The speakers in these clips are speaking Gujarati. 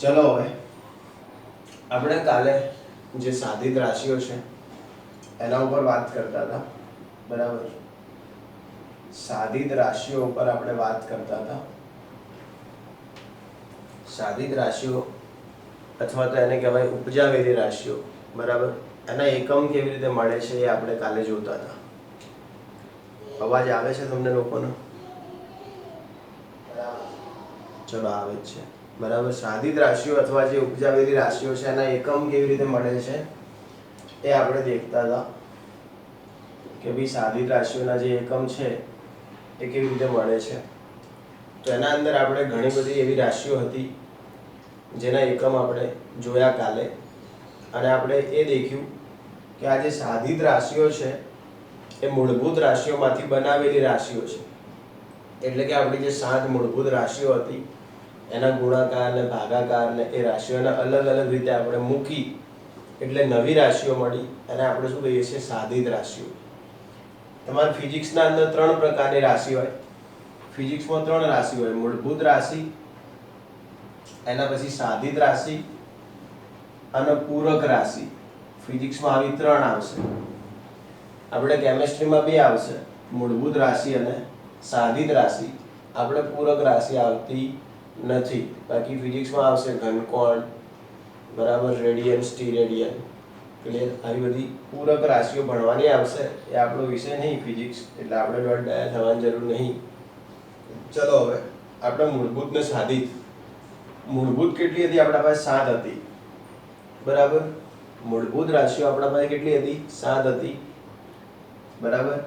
ચલો હવે આપણે કાલે જે સાધિત રાશિઓ છે એના ઉપર વાત કરતા હતા, બરાબર? સાધિત રાશિઓ ઉપર આપણે વાત કરતા હતા. સાધિત રાશિઓ અથવા તો એને કહેવાય ઉપજાવેલી રાશિઓ, બરાબર? એના એકમ કેવી રીતે મળે છે એ આપણે કાલે જોતા હતા. અવાજ આવે છે તમને લોકોનો? ચલો, આવે જ છે, બરાબર. સાધિત રાશિઓ અથવા જે ઉપજાવેલી રાશિઓ છે એના એકમ કેવી રીતે મળે છે એ આપણે દેખતા હતા કે ભાઈ સાધિત રાશિઓના જે એકમ છે એ કેવી રીતે મળે છે. તો એના અંદર આપણે ઘણી બધી એવી રાશિઓ હતી જેના એકમ આપણે જોયા કાલે, અને આપણે એ દેખ્યું કે આ જે સાધિત રાશિઓ છે એ મૂળભૂત રાશિઓમાંથી બનાવેલી રાશિઓ છે. એટલે કે આપણી જે 7 મૂળભૂત રાશિઓ હતી એના ગુણાકાર ને ભાગાકાર ને એ રાશિઓને અલગ અલગ રીતે આપણે મૂકી એટલે નવી રાશિઓ મળી, અને આપણે શું કહીએ છીએ? સાધિત રાશિઓ. તમારે ફિઝિક્સના અંદર 3 પ્રકારની રાશિ હોય. ફિઝિક્સમાં 3 રાશિ હોય: મૂળભૂત રાશિ, એના પછી સાધિત રાશિ અને પૂરક રાશિ. ફિઝિક્સમાં આવી 3 આવશે. આપણે કેમેસ્ટ્રીમાં બી આવશે, મૂળભૂત રાશિ અને સાધિત રાશિ. આપણે પૂરક રાશિ આવતી નથી. બાકી ફિઝિક્સમાં આવશે ઘનકોણ, બરાબર, રેડિયન, સ્ટીરેડિયન, ક્લિયર? આવી બધી પૂરક રાશિઓ ભણવાની આવશે. એ આપણો વિષય નહીં ફિઝિક્સ, એટલે આપણે દોઢ ડાયા થવાની જરૂર નહીં. ચલો હવે આપણે મૂળભૂત ને સાધિત. મૂળભૂત કેટલી હતી? આપણા પાસે 7 હતી, બરાબર. મૂળભૂત રાશિઓ આપણા પાસે કેટલી હતી? 7 હતી, બરાબર.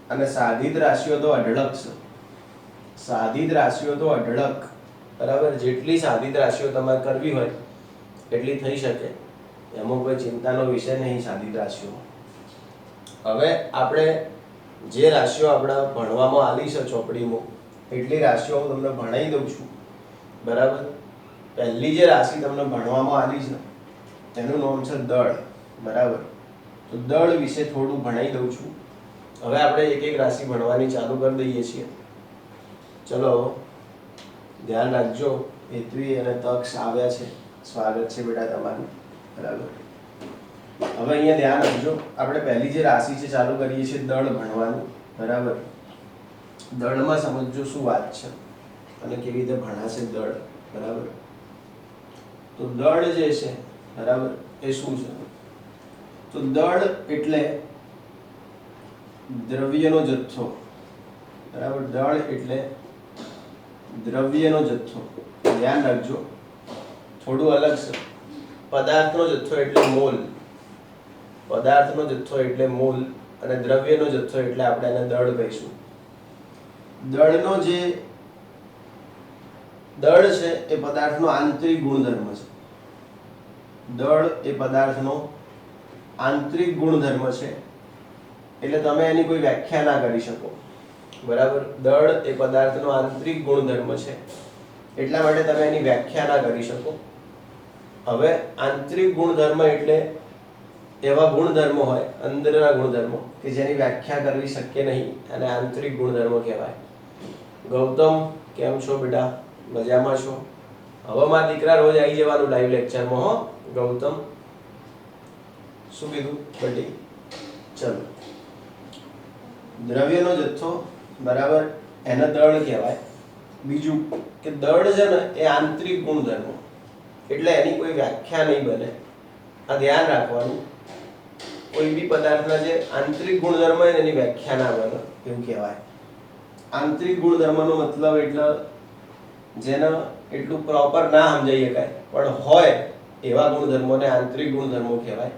અને સાધિત રાશિઓ તો અઢળક છે. સાધિત રાશિઓ તો અઢળક, બરાબર. જેટલી સાધિત રાશિઓ તમારે કરવી હોય એટલી થઈ શકે, એમાં કોઈ ચિંતાનો વિષય નહીં સાધિત રાશિઓ. હવે આપણે જે રાશિઓ આપણા ભણવામાં આવી છે ચોપડીમાં, એટલી રાશિઓ હું તમને ભણાવી દઉં છું, બરાબર. પહેલી જે રાશિ તમને ભણવામાં આવી છે એનું નામ છે દળ, બરાબર. તો દળ વિશે થોડું ભણાવી દઉં છું. હવે આપણે એક એક રાશિ ભણવાની ચાલુ કરી દઈએ છીએ. ચલો, ધ્યાન રાખજો. પૃથ્વી અને તક્ષ આવ્યા છે. સ્વાગત છે બેટા તમારું, બરાબર. હવે અહીંયા ધ્યાન રાખજો. આપણે પહેલી જે રાશિ છે ચાલુ કરીએ છીએ દળ ભણવાનું, બરાબર. દળમાં સમજજો શું વાત છે અને કેવી રીતે ભણાશે દળ, બરાબર. તો દળ જે છે, બરાબર, એ શું છે? તો દળ એટલે દ્રવ્યનો જથ્થો, બરાબર. દળ એટલે દ્રવ્યનો જથ્થો. ધ્યાન રાખજો, થોડું અલગ છે. પદાર્થનો જથ્થો એટલે મોલ, પદાર્થનો જથ્થો એટલે મોલ, અને દ્રવ્યનો જથ્થો એટલે આપણે એને દળ કહીશું. દળનો જે દળ છે એ પદાર્થનો આંતરિક ગુણધર્મ છે. દળ એ પદાર્થનો આંતરિક ગુણધર્મ છે, એટલે તમે એની કોઈ વ્યાખ્યા ના કરી શકો, બરાબર. દળ એ પદાર્થનો આંતરિક ગુણધર્મ છે, એટલા માટે તમે એની વ્યાખ્યા ના કરી શકો. હવે આંતરિક ગુણધર્મ એટલે એવા ગુણધર્મો હોય, અંદરના ગુણધર્મો કે જેની વ્યાખ્યા કરવી શક્ય નહીં, અને આંતરિક ગુણધર્મો કહેવાય. ગૌતમ, કેમ છો બેટા? મજામાં છો? હવે મારા દીકરા રોજ આવી જવાનું લાઈવ લેક્ચરમાં, હો ગૌતમ. શું કીધું બટી? ચલો, દ્રવ્યનો જથ્થો, બરાબર, એને દળ કહેવાય. બીજું કે દળ છે ને એ આંતરિક ગુણધર્મો, એટલે એની કોઈ વ્યાખ્યા નહીં બને. આ ધ્યાન રાખવાનું. કોઈ બી પદાર્થના જે આંતરિક ગુણધર્મ હોય એની વ્યાખ્યા ના બને એવું કહેવાય. આંતરિક ગુણધર્મનો મતલબ એટલે જેને એટલું પ્રોપર ના સમજાઈ શકાય પણ હોય એવા ગુણધર્મોને આંતરિક ગુણધર્મો કહેવાય,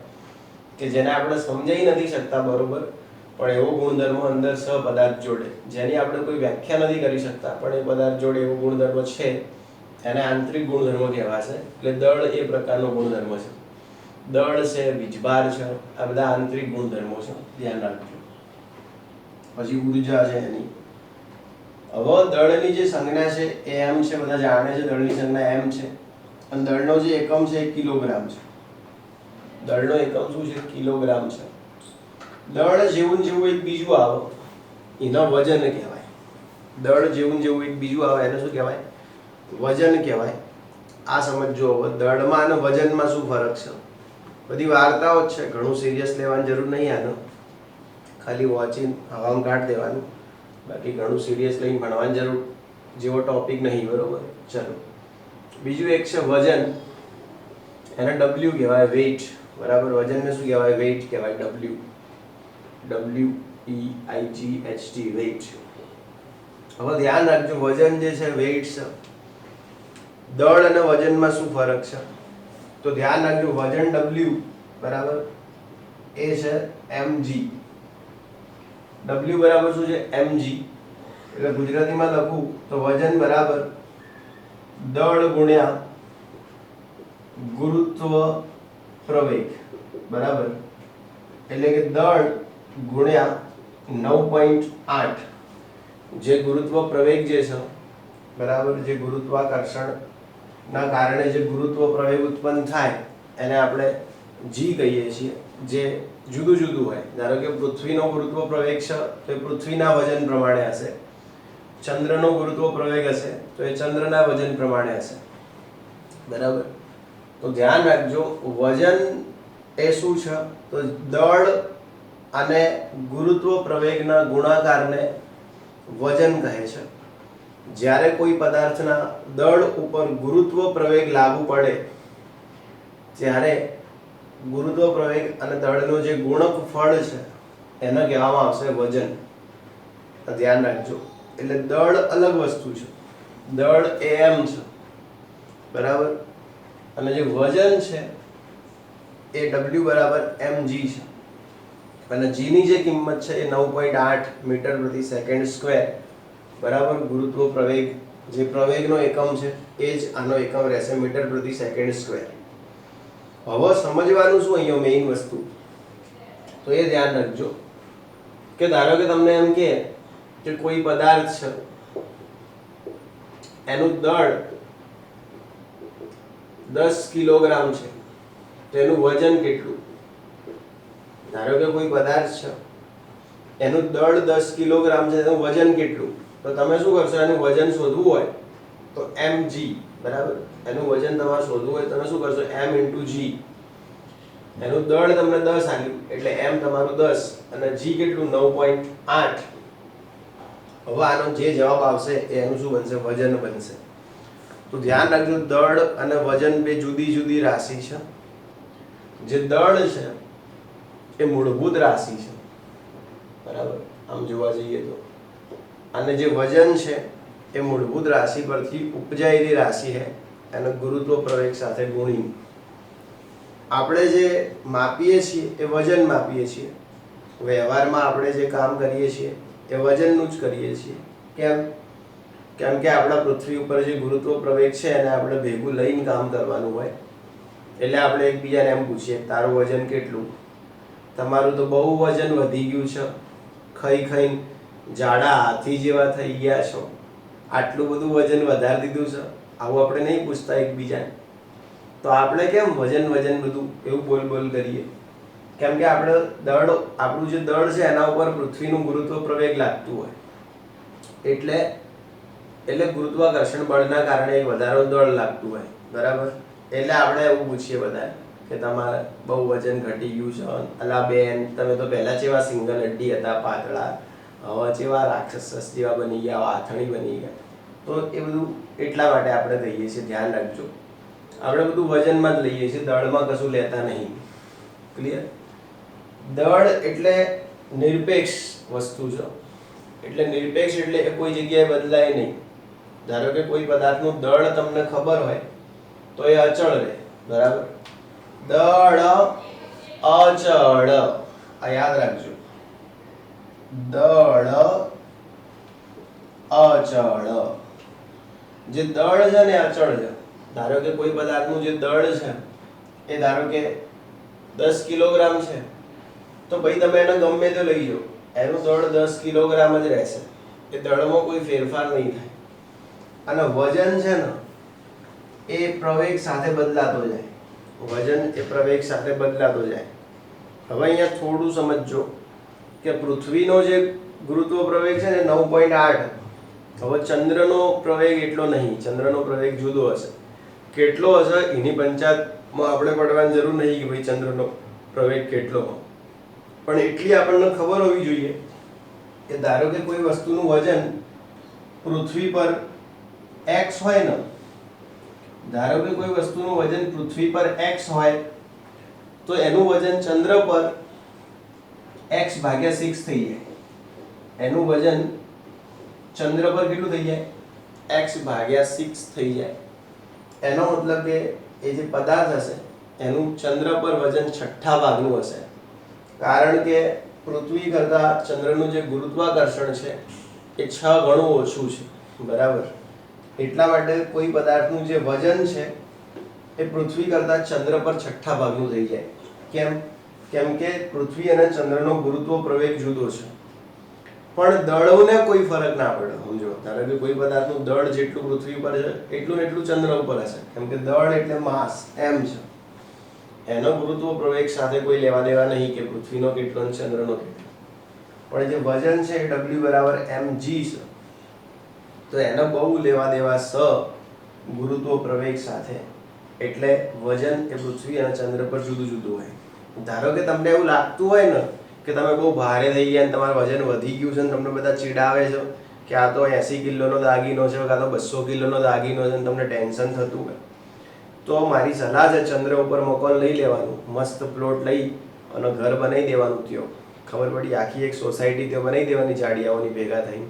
કે જેને આપણે સમજાઈ નથી શકતા બરોબર, પણ એવો ગુણધર્મ અંદર પદાર્થ જોડે જેની આપણે કોઈ વ્યાખ્યા નથી કરી શકતા, પણ એ પદાર્થ જોડે એવો ગુણધર્મ છે, એને આંતરિક ગુણધર્મ કહેવાશે. એટલે દળ એ પ્રકારનો ગુણધર્મ છે. દળ છે, વીજભાર છે, આ બધા આંતરિક ગુણધર્મો છે, ધ્યાન રાખજો. પછી ઉર્જા છે એની. હવે દળની જે સંજ્ઞા છે એ એમ છે, બધા જાણે છે દળની સંજ્ઞા એમ છે, અને દળનો જે એકમ છે એ કિલોગ્રામ છે. દળનો એકમ શું છે? કિલોગ્રામ છે. દળ જેવું જેવું એક બીજું આવે એના વજન કહેવાય. દળ જેવું જેવું એક બીજું આવે એને શું કહેવાય? વજન કહેવાય. આ સમજો હવે દળમાં અને વજનમાં શું ફરક છે. બધી વાર્તાઓ જ છે, ઘણું સિરિયસ લેવાની જરૂર નહીં આનો, ખાલી વોચિંગ હવામાં કાઢ દેવાનું, બાકી ઘણું સિરિયસ લઈને ભણવાની જરૂર જેવો ટોપિક નહીં. બરોબર, ચલો બીજું એક છે વજન, એને ડબલ્યુ કહેવાય, વેઇટ. બરાબર, વજનને શું કહેવાય? વેઇટ કહેવાય, ડબલ્યુ, WEIGHT, વેઇટ. હવે ધ્યાન રાખજો, વજન જે છે વેઇટ છે, દળ અને વજનમાં શું ફરક છે તો ધ્યાન રાખજો, વજન W બરાબર એ છે mg, W બરાબર શું છે mg, એટલે ગુજરાતીમાં લખું તો વજન બરાબર દળ ગુણ્યા ગુરુત્વ પ્રવેગ. બરાબર, એટલે કે દળ ગુણ્યા 9.8, જે ગુરુત્વ પ્રવેગ જે છે બરાબર, જે ગુરુત્વાકર્ષણ ના કારણે જે ગુરુત્વ પ્રવેગ ઉત્પન્ન થાય એને આપણે g કહીએ છીએ, જે જુદું જુદું હોય. ધારો કે પૃથ્વીનો ગુરુત્વ પ્રવેગ છે તો એ પૃથ્વીના વજન પ્રમાણે હશે, ચંદ્રનો ગુરુત્વ પ્રવેગ હશે તો એ ચંદ્રના વજન પ્રમાણે હશે. બરાબર, તો ધ્યાન રાખજો, વજન એ શું છે તો દળ અને ગુરુત્વ પ્રવેગના ગુણાકારને વજન કહે છે. જ્યારે કોઈ પદાર્થના દળ ઉપર ગુરુત્વ પ્રવેગ લાગુ પડે ત્યારે ગુરુત્વ પ્રવેગ અને દળનો જે ગુણકફળ છે એને કહેવામાં આવશે વજન. ધ્યાન રાખજો, એટલે દળ અલગ વસ્તુ છે, દળ એ m છે બરાબર, અને જે વજન છે એ w બરાબર mg છે, અને g ની જે કિંમત છે એ 9.8 મીટર પ્રતિ સેકન્ડ સ્ક્વેર. બરાબર, ગુરુત્વ પ્રવેગ જે પ્રવેગનો એકમ છે એ જ આનો એકમ રહેશે, મીટર પ્રતિ સેકન્ડ સ્ક્વેર. હવે સમજવાનું શું અહીંયા મેઇન વસ્તુ તો એ ધ્યાન રાખજો કે ધારો કે તમને એમ કે કોઈ પદાર્થ છે એનું દળ 10 કિલોગ્રામ છે તો એનું વજન કેટલું? ધારો કે કોઈ પદાર્થ છે એનું દળ 10 કિલોગ્રામ છે, એનું વજન કેટલું? તો તમે શું કરશો, એનું વજન શોધવું હોય તો mg. બરાબર, એનું વજન તમારે શોધવું હોય તમે શું કરશો, m × g. એનું દળ તમને 10 આપ્યું એટલે m તમારું 10 અને g કેટલું 9.8. હવે આનો જે જવાબ આવશે એ એનું શું બનશે, વજન બનશે. તો ધ્યાન રાખજો, દળ અને વજન બે જુદી જુદી રાશિ છે. જે દળ છે એ મૂળભૂત રાશિ છે બરાબર, આમ જોવા જઈએ તો, અને જે વજન છે એ મૂળભૂત રાશિ પરથી ઉપજાયેલી રાશિ છે, એને ગુરુત્વ પ્રવેગ સાથે ગુણી આપણે જે માપીએ છીએ એ વજન માપીએ છીએ. વ્યવહારમાં આપણે જે કામ કરીએ છીએ એ વજનનું જ કરીએ છીએ. કેમ? કેમ કે આપણા પૃથ્વી ઉપર જે ગુરુત્વ પ્રવેગ છે એને આપણે ભેગું લઈને કામ કરવાનું હોય, એટલે આપણે એકબીજાને એમ પૂછીએ તારું વજન કેટલું? તમારું તો બહુ વજન વધી ગયું છે, ખાઈ ખાઈને જાડા હાથી જેવા થઈ ગયા છો, આટલું બધું વજન વધારી દીધું છે. આવું આપણે નહીં પૂછતા એકબીજાને. તો આપણે કેમ વજન બધું એવું બોલ કરીએ? કેમ કે આપણે આપણું જે દળ છે એના ઉપર પૃથ્વીનું ગુરુત્વ પ્રવેગ લાગતું હોય, એટલે ગુરુત્વાકર્ષણ બળના કારણે એક વધારે દળ લાગતું હોય. બરાબર, એટલે આપણે એવું પૂછીએ બધા કે તમારે બહુ વજન ઘટી ગયું છે, અલા બેન તમે તો પહેલા ચેવા સિંગલ હડ્ડી હતા પાતળા, હવે ચેવા રાક્ષસ જેવા બની ગયા, આથણી બની ગયા. તો એ બધું એટલા માટે આપણે કહીએ છીએ. ધ્યાન રાખજો, આપણે બધું વજનમાં જ લઈએ છીએ, દળમાં કશું લેતા નહીં. ક્લિયર? દળ એટલે નિરપેક્ષ વસ્તુ છે, એટલે નિરપેક્ષ એટલે એ કોઈ જગ્યાએ બદલાય નહીં. ધારો કે કોઈ પદાર્થનું દળ તમને ખબર હોય તો એ અચળ રહે. બરાબર, દળ અચળ, આ યાદ રાખજો, દળ અચળ. જે દળ છે ને અચળ છે. ધારો કે કોઈ પદાર્થનું જે દળ છે એ ધારો કે 10 કિલોગ્રામ છે તો ભાઈ તમે એને ગમે તે લઈ જાઓ, એનું દળ 10 કિલોગ્રામ જ રહેશે, એ દળમાં કોઈ ફેરફાર નહીં થાય. અને વજન છે ને એ પ્રવેગ સાથે બદલાતો જાય, વજન એ પ્રવેગ સાથે બદલાતો જાય. હવે અહીંયા થોડું સમજજો કે પૃથ્વીનો જે ગુરુત્વ પ્રવેગ છે ને 9.8, હવે ચંદ્રનો પ્રવેગ એટલો નહીં, ચંદ્રનો પ્રવેગ જુદો હશે. કેટલો હશે એની પંચાયતમાં આપણે પડવાની જરૂર નહીં કે ભાઈ ચંદ્રનો પ્રવેગ કેટલો, પણ એટલી આપણને ખબર હોવી જોઈએ કે ધારો કે કોઈ વસ્તુનું વજન પૃથ્વી પર x હોય ને, ધારો કે કોઈ વસ્તુનું વજન પૃથ્વી પર x હોય તો એનું વજન ચંદ્ર પર x/6 થઈ જાય. એનું વજન ચંદ્ર પર કેટલું થઈ જાય? x/6 થઈ જાય. એનો મતલબ કે એ જે પદાર્થ હશે એનું ચંદ્ર પર વજન છઠ્ઠા ભાગનું હશે, કારણ કે પૃથ્વી કરતા ચંદ્રનું જે ગુરુત્વાકર્ષણ છે એ 6 ગણું ઓછું છે, બરાબર. એટલા માટે કોઈ પદાર્થનું જે વજન છે એ પૃથ્વી કરતા ચંદ્ર પર છઠ્ઠા ભાગનું થઈ જાય. કેમ કે પૃથ્વી અને ચંદ્રનો ગુરુત્વ પ્રવેગ જુદો છે, પણ દળોને કોઈ ફરક ના પડે. સમજો, ધારો કે કોઈ પદાર્થનું દળ જેટલું પૃથ્વી પર છે એટલું ને એટલું ચંદ્ર ઉપર હશે, કેમ કે દળ એટલે માસ m છે. એનો ગુરુત્વ પ્રવેગ સાથે કોઈ લેવા દેવા નહીં કે પૃથ્વીનો કેટલો અને ચંદ્રનો કેટલો, પણ જે વજન છે એ w = mg છે, તો એનો બહુ લેવા દેવા ગુરુત્વ પ્રવેગ સાથે. એટલે વજન એ પૃથ્વી અને ચંદ્ર પર જુદું જુદું હોય. ધારો કે તમને એવું લાગતું હોય ને કે તમે બહુ ભારે થઈ ગયા અને તમારું વજન વધી ગયું છે અને તમને બધા ચીડાવે છે કે આ તો 80 કિલોનો દાગીનો છે, કાં તો 200 કિલોનો દાગીનો છે, અને તમને ટેન્શન થતું હોય, તો મારી સલાહ છે ચંદ્ર ઉપર મકાન લઈ લેવાનું, મસ્ત પ્લોટ લઈ અને ઘર બનાવી દેવાનું. ત્યો ખબર પડી, આખી એક સોસાયટી ત્યાં બનાવી દેવાની જાડિયાઓની ભેગા થઈને,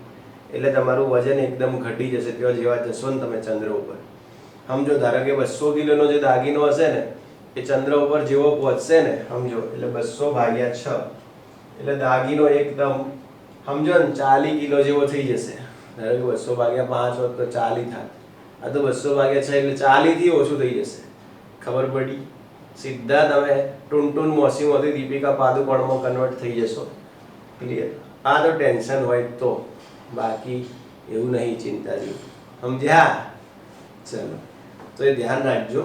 એટલે તમારું વજન એકદમ ઘટી જશે. ત્યાં જેવા જશો ને તમે ચંદ્ર ઉપર, સમજો ધારો કે 200 કિલોનો જે દાગીનો હશે ને એ ચંદ્ર ઉપર જેવો પહોંચશે ને, સમજો, એટલે 200/6 એટલે દાગીનો એકદમ સમજો ને 40 કિલો જેવો થઈ જશે. ધારો કે 200/5 હોત તો 40 થાત, આ તો 200/6 એટલે 40 થી ઓછું થઈ જશે. ખબર પડી? સીધા તમે ટુનટુન મોસીમાંથી દીપિકા પાદુકોણમાં કન્વર્ટ થઈ જશો. ક્લિયર? આ તો ટેન્શન હોય તો, બાકી એવું નહીં ચિંતા જેવું. સમજ્યા? ચલો, તો એ ધ્યાન રાખજો.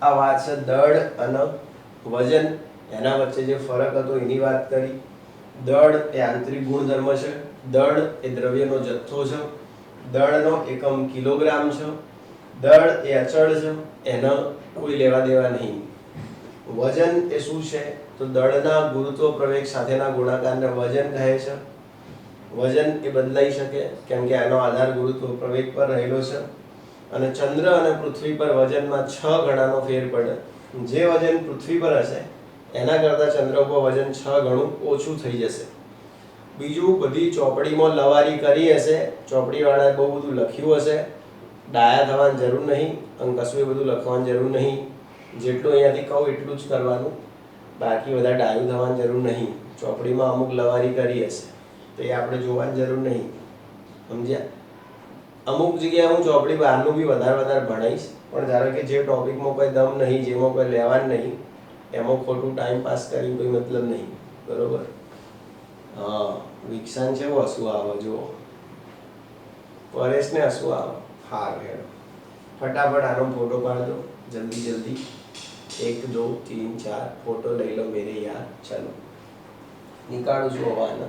આ વાત છે દળ અને વજન, એના વચ્ચે જે ફરક હતો એની વાત કરી. દળ એ આંતરિક ગુણધર્મ છે, દળ એ દ્રવ્યનો જથ્થો છે, દળનો એકમ કિલોગ્રામ છે, દળ એ અચળ છે, એનો કોઈ લેવા દેવા નહીં. વજન એ શું છે? તો દળના ગુરુત્વ પ્રવેગ સાથેના ગુણાકારને વજન કહે છે. વજન એ બદલાઈ શકે કેમ કે આનો આધાર ગુરુત્વ પ્રવેગ પર રહેલો છે. અને ચંદ્ર અને પૃથ્વી પર વજનમાં 6 ગણાનો ફેર પડે. જે વજન પૃથ્વી પર હશે એના કરતાં ચંદ્ર ઉપર વજન 6 ગણું ઓછું થઈ જશે. બીજું, બધી ચોપડીમાં લવારી કરી હશે, ચોપડીવાળાએ બહુ બધું લખ્યું હશે, ડાયા થવાની જરૂર નહીં અને કશું એ બધું લખવાની જરૂર નહીં. જેટલું અહીંયાથી કહું એટલું જ કરવાનું, બાકી બધા ડાયું થવાની જરૂર નહીં. ચોપડીમાં અમુક લવારી કરી હશે તો એ આપણે જોવાની જરૂર નહીં. સમજ્યા? અમુક જગ્યાએ હું ચોપડી બહારનું બી વધારે ભણાવીશ, પણ ધારો કે જે ટોપિકમાં કોઈ દમ નહીં, જેમાં કોઈ લેવાનું નહીં, એમાં ખોટું ટાઈમ પાસ કરી કોઈ મતલબ નહીં. બરોબર? હા, વિક્ષાન છે હસવું આવે, જુઓ, પરેશને હસવું આવે. હા, હેડો ફટાફટ આનો ફોટો પાડજો, જલ્દી. 1 2 3 4 ફોટો લઈ લો મેરે યાર. ચલો, નીકાળું છું હવે આને.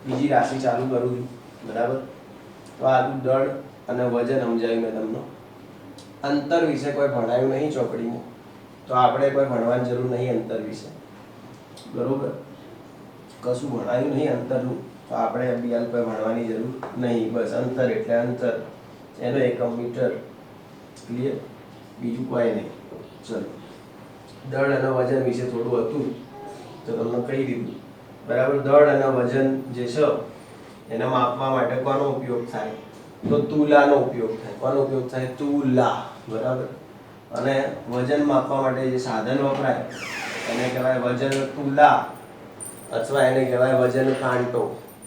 બીજી રાશિ ચાલુ કરું છું, બરાબર? તો આ દળ અને વજન સમજાવ્યું મેં તમને. અંતર વિશે કોઈ ભણાયું નહીં ચોપડીમાં, તો આપણે કોઈ ભણવાની જરૂર નહીં અંતર વિશે. બરોબર? કશું ભણાયું નહીં અંતરનું, તો આપણે અભ્યાસ કોઈ ભણવાની જરૂર નહીં. બસ અંતર એટલે અંતર, એનો એકમ મીટર. ક્લિયર? બીજું કોઈ નહીં. ચલો, દળ અને વજન વિશે થોડું હતું તો તમને કહી દીધું. બરાબર? દળ અને વજન જે છે એને માપવા માટે કોનો ઉપયોગ થાય? તો તુલાનો ઉપયોગ થાય. કોનો ઉપયોગ થાય? તુલા. બરાબર? અને વજન માપવા માટે જે સાધન વપરાય એને કહેવાય વજન તુલા, અથવા એને કહેવાય વજન કાંટો.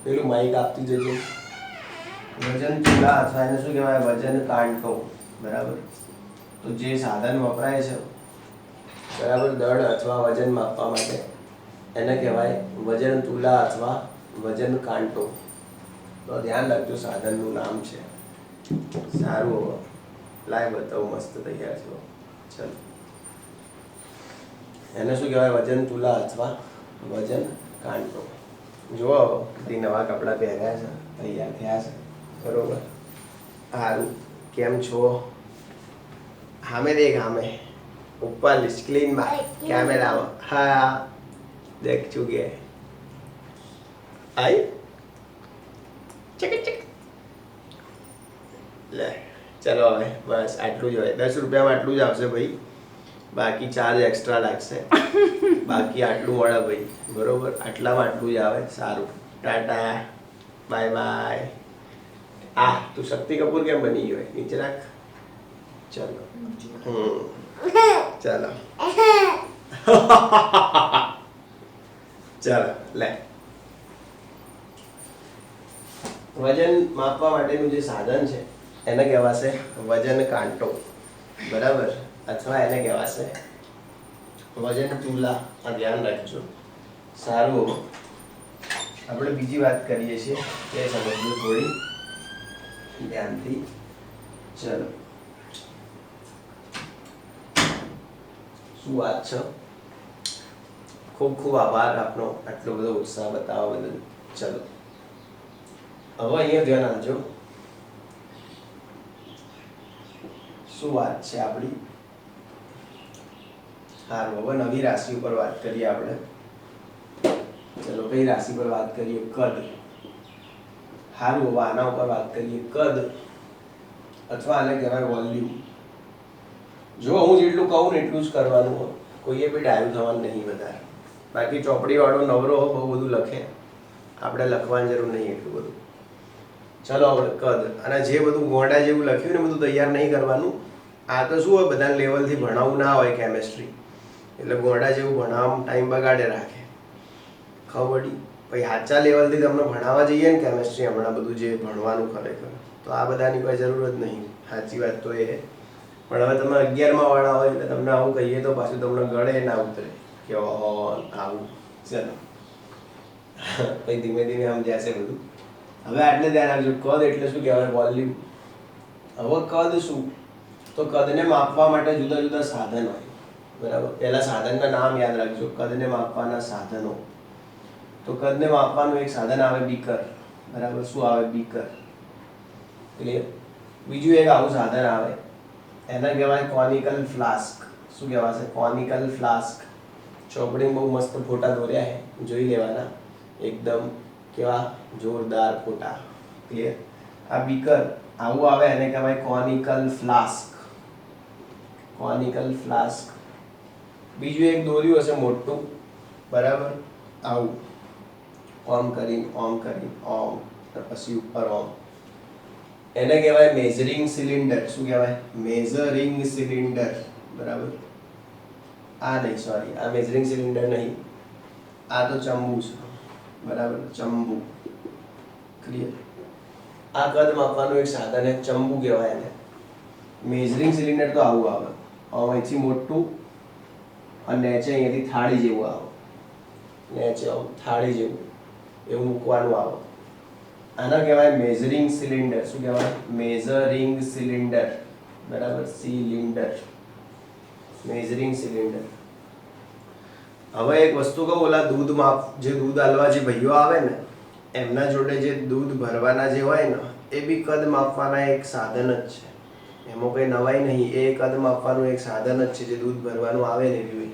પેલું માઇક આપતી જજો. વજન તુલા અથવા એને શું કહેવાય? વજન કાંટો. બરાબર? તો જે સાધન વપરાય છે, બરાબર, દળ અથવા વજન માપવા માટે, એને કહેવાય વજન તુલા અથવા વજન કાંટો. તો ધ્યાન રાખજો, સાધનનું નામ છે. સારું, હવે લાય બતાવું, મસ્ત તૈયાર છો. ચલો, એને શું કહેવાય? વજન તુલા અથવા વજન કાંટો. જુઓ, બધી નવા કપડાં પહેર્યા છે, તૈયાર થયા છે. બરોબર? સારું, કેમ છો? હામે દેખ હામે ઉપર સ્ક્રીનમાં કેમેરામાં હા દેખ ચુકે આઈ ચક ચક લે ચલો હવે બસ આટલું જ હોય 10 રૂપિયામાં આટલું જ આવશે ભાઈ બાકી ચાર્જ એક્સ્ટ્રા લાગશે બાકી આટલું મળે ભાઈ બરોબર આટલામાં આટલું જ આવે સારું ટાટા બાય બાય તું શક્તિ કપૂર કેમ બની ગયો નીચે રાખ ચલો ચાલો ચાલો લે વજન માપવા માટેનું જે સાધન છે એને કહેવાશે વજન કાંટો બરાબર અથવા એને કહેવાશે વજન તુલા આ ધ્યાન રાખજો સારું આપણે બીજી વાત કરીએ છીએ તે સમજજો થોડી ધ્યાનથી ચલો શું વાત છે ખૂબ ખૂબ આભાર આપનો આટલો બધો ઉત્સાહ બતાવવા બદલ ચલો હવે અહીંયા ધ્યાન આપજો શું વાત છે આપણી સારું હવે નવી રાશિ ઉપર વાત કરીએ આપણે ચલો કઈ રાશિ પર વાત કરીએ કદ સારું હવે આના ઉપર વાત કરીએ કદ અથવા આને કહેવાય વોલ્યુમ જો હું જેટલું કહું ને એટલું જ કરવાનું હોય કોઈએ બી ડાયું થવાનું નહીં વધારે બાકી ચોપડી વાળો નવરો બહુ બધું લખે આપણે લખવાની જરૂર નહીં એટલું બધું ચલો આપણે કદ અને જે બધું ગોંડા જેવું લખ્યું ને બધું તૈયાર નહીં કરવાનું આ તો શું હોય બધાને લેવલથી ભણાવવું ના હોય કેમેસ્ટ્રી એટલે ગોંડા જેવું ભણાવવામાં ટાઈમ બગાડે રાખે ખબર પડી પછી સાચા લેવલથી તમને ભણાવવા જઈએ ને કેમેસ્ટ્રી હમણાં બધું જે ભણવાનું ખરેખર તો આ બધાની કોઈ જરૂર જ નહીં સાચી વાત તો એ પણ હવે તમે 11માં વાળા હોય એટલે તમને આવું કહીએ તો પાછું તમને ગળે ના ઉતરે કે આવું ચલો પછી ધીમે ધીમે સમજાશે બધું હવે આટલે ધ્યાન રાખજો કદ એટલે શું કહેવાય વોલ્યુમ હવે કદ શું તો કદને માપવા માટે જુદા જુદા સાધન હોય બરાબર પહેલા સાધનના નામ યાદ રાખજો કદને માપવાના સાધનો તો કદને માપવાનું એક સાધન આવે બીકર બરાબર શું આવે બીકર ક્લિયર બીજું એક આવું સાધન આવે એને કહેવાય કોનિકલ ફ્લાસ્ક શું કહેવાશે કોનિકલ ફ્લાસ્ક ચોપડી બહુ મસ્ત ફોટા દોર્યા છે જોઈ લેવાના એકદમ કેવા જોરદાર ફોટા ક્લિયર આ બીકર આવું આવે એને કહેવાય કોનિકલ ફ્લાસ્ક કોનિકલ ફ્લાસ્ક બીજું એક દોર્યું હશે મોટું બરાબર આવું ઓમ કરીને ઓમ પછી ઉપર ઓમ એને કહેવાય મેઝરિંગ સિલિન્ડર શું કહેવાય મેઝરિંગ સિલિન્ડર બરાબર આ નહીં સોરી આ મેઝરિંગ સિલિન્ડર નહીં આ તો ચંબુ છે બરાબર ચંબુ ક્લિયર આ કદ માપવાનું એક સાધન છે ચંબુ કહેવાય એને મેઝરિંગ સિલિન્ડર તો આવું આવે અહીંથી મોટું અને નીચે અહીંયાથી થાળી જેવું આવે નીચે થાળી જેવું એવું મૂકવાનું આવે આના કહેવાય મેઝરિંગ સિલિન્ડર શું કહેવાય મેઝરિંગ સિલિન્ડર બરાબર સિલિન્ડર મેઝરિંગ સિલિન્ડર હવે એક વસ્તુ કહું ઓલા દૂધ માપ જે દૂધ આલવા જે ભાઈઓ આવે ને એમના જોડે જે દૂધ ભરવાના જે હોય ને એ બી કદ માપવાના એક સાધન જ છે એમાં કંઈ નવાઈ નહીં એ કદ માપવાનું એક સાધન જ છે જે દૂધ ભરવાનું આવે ને એવી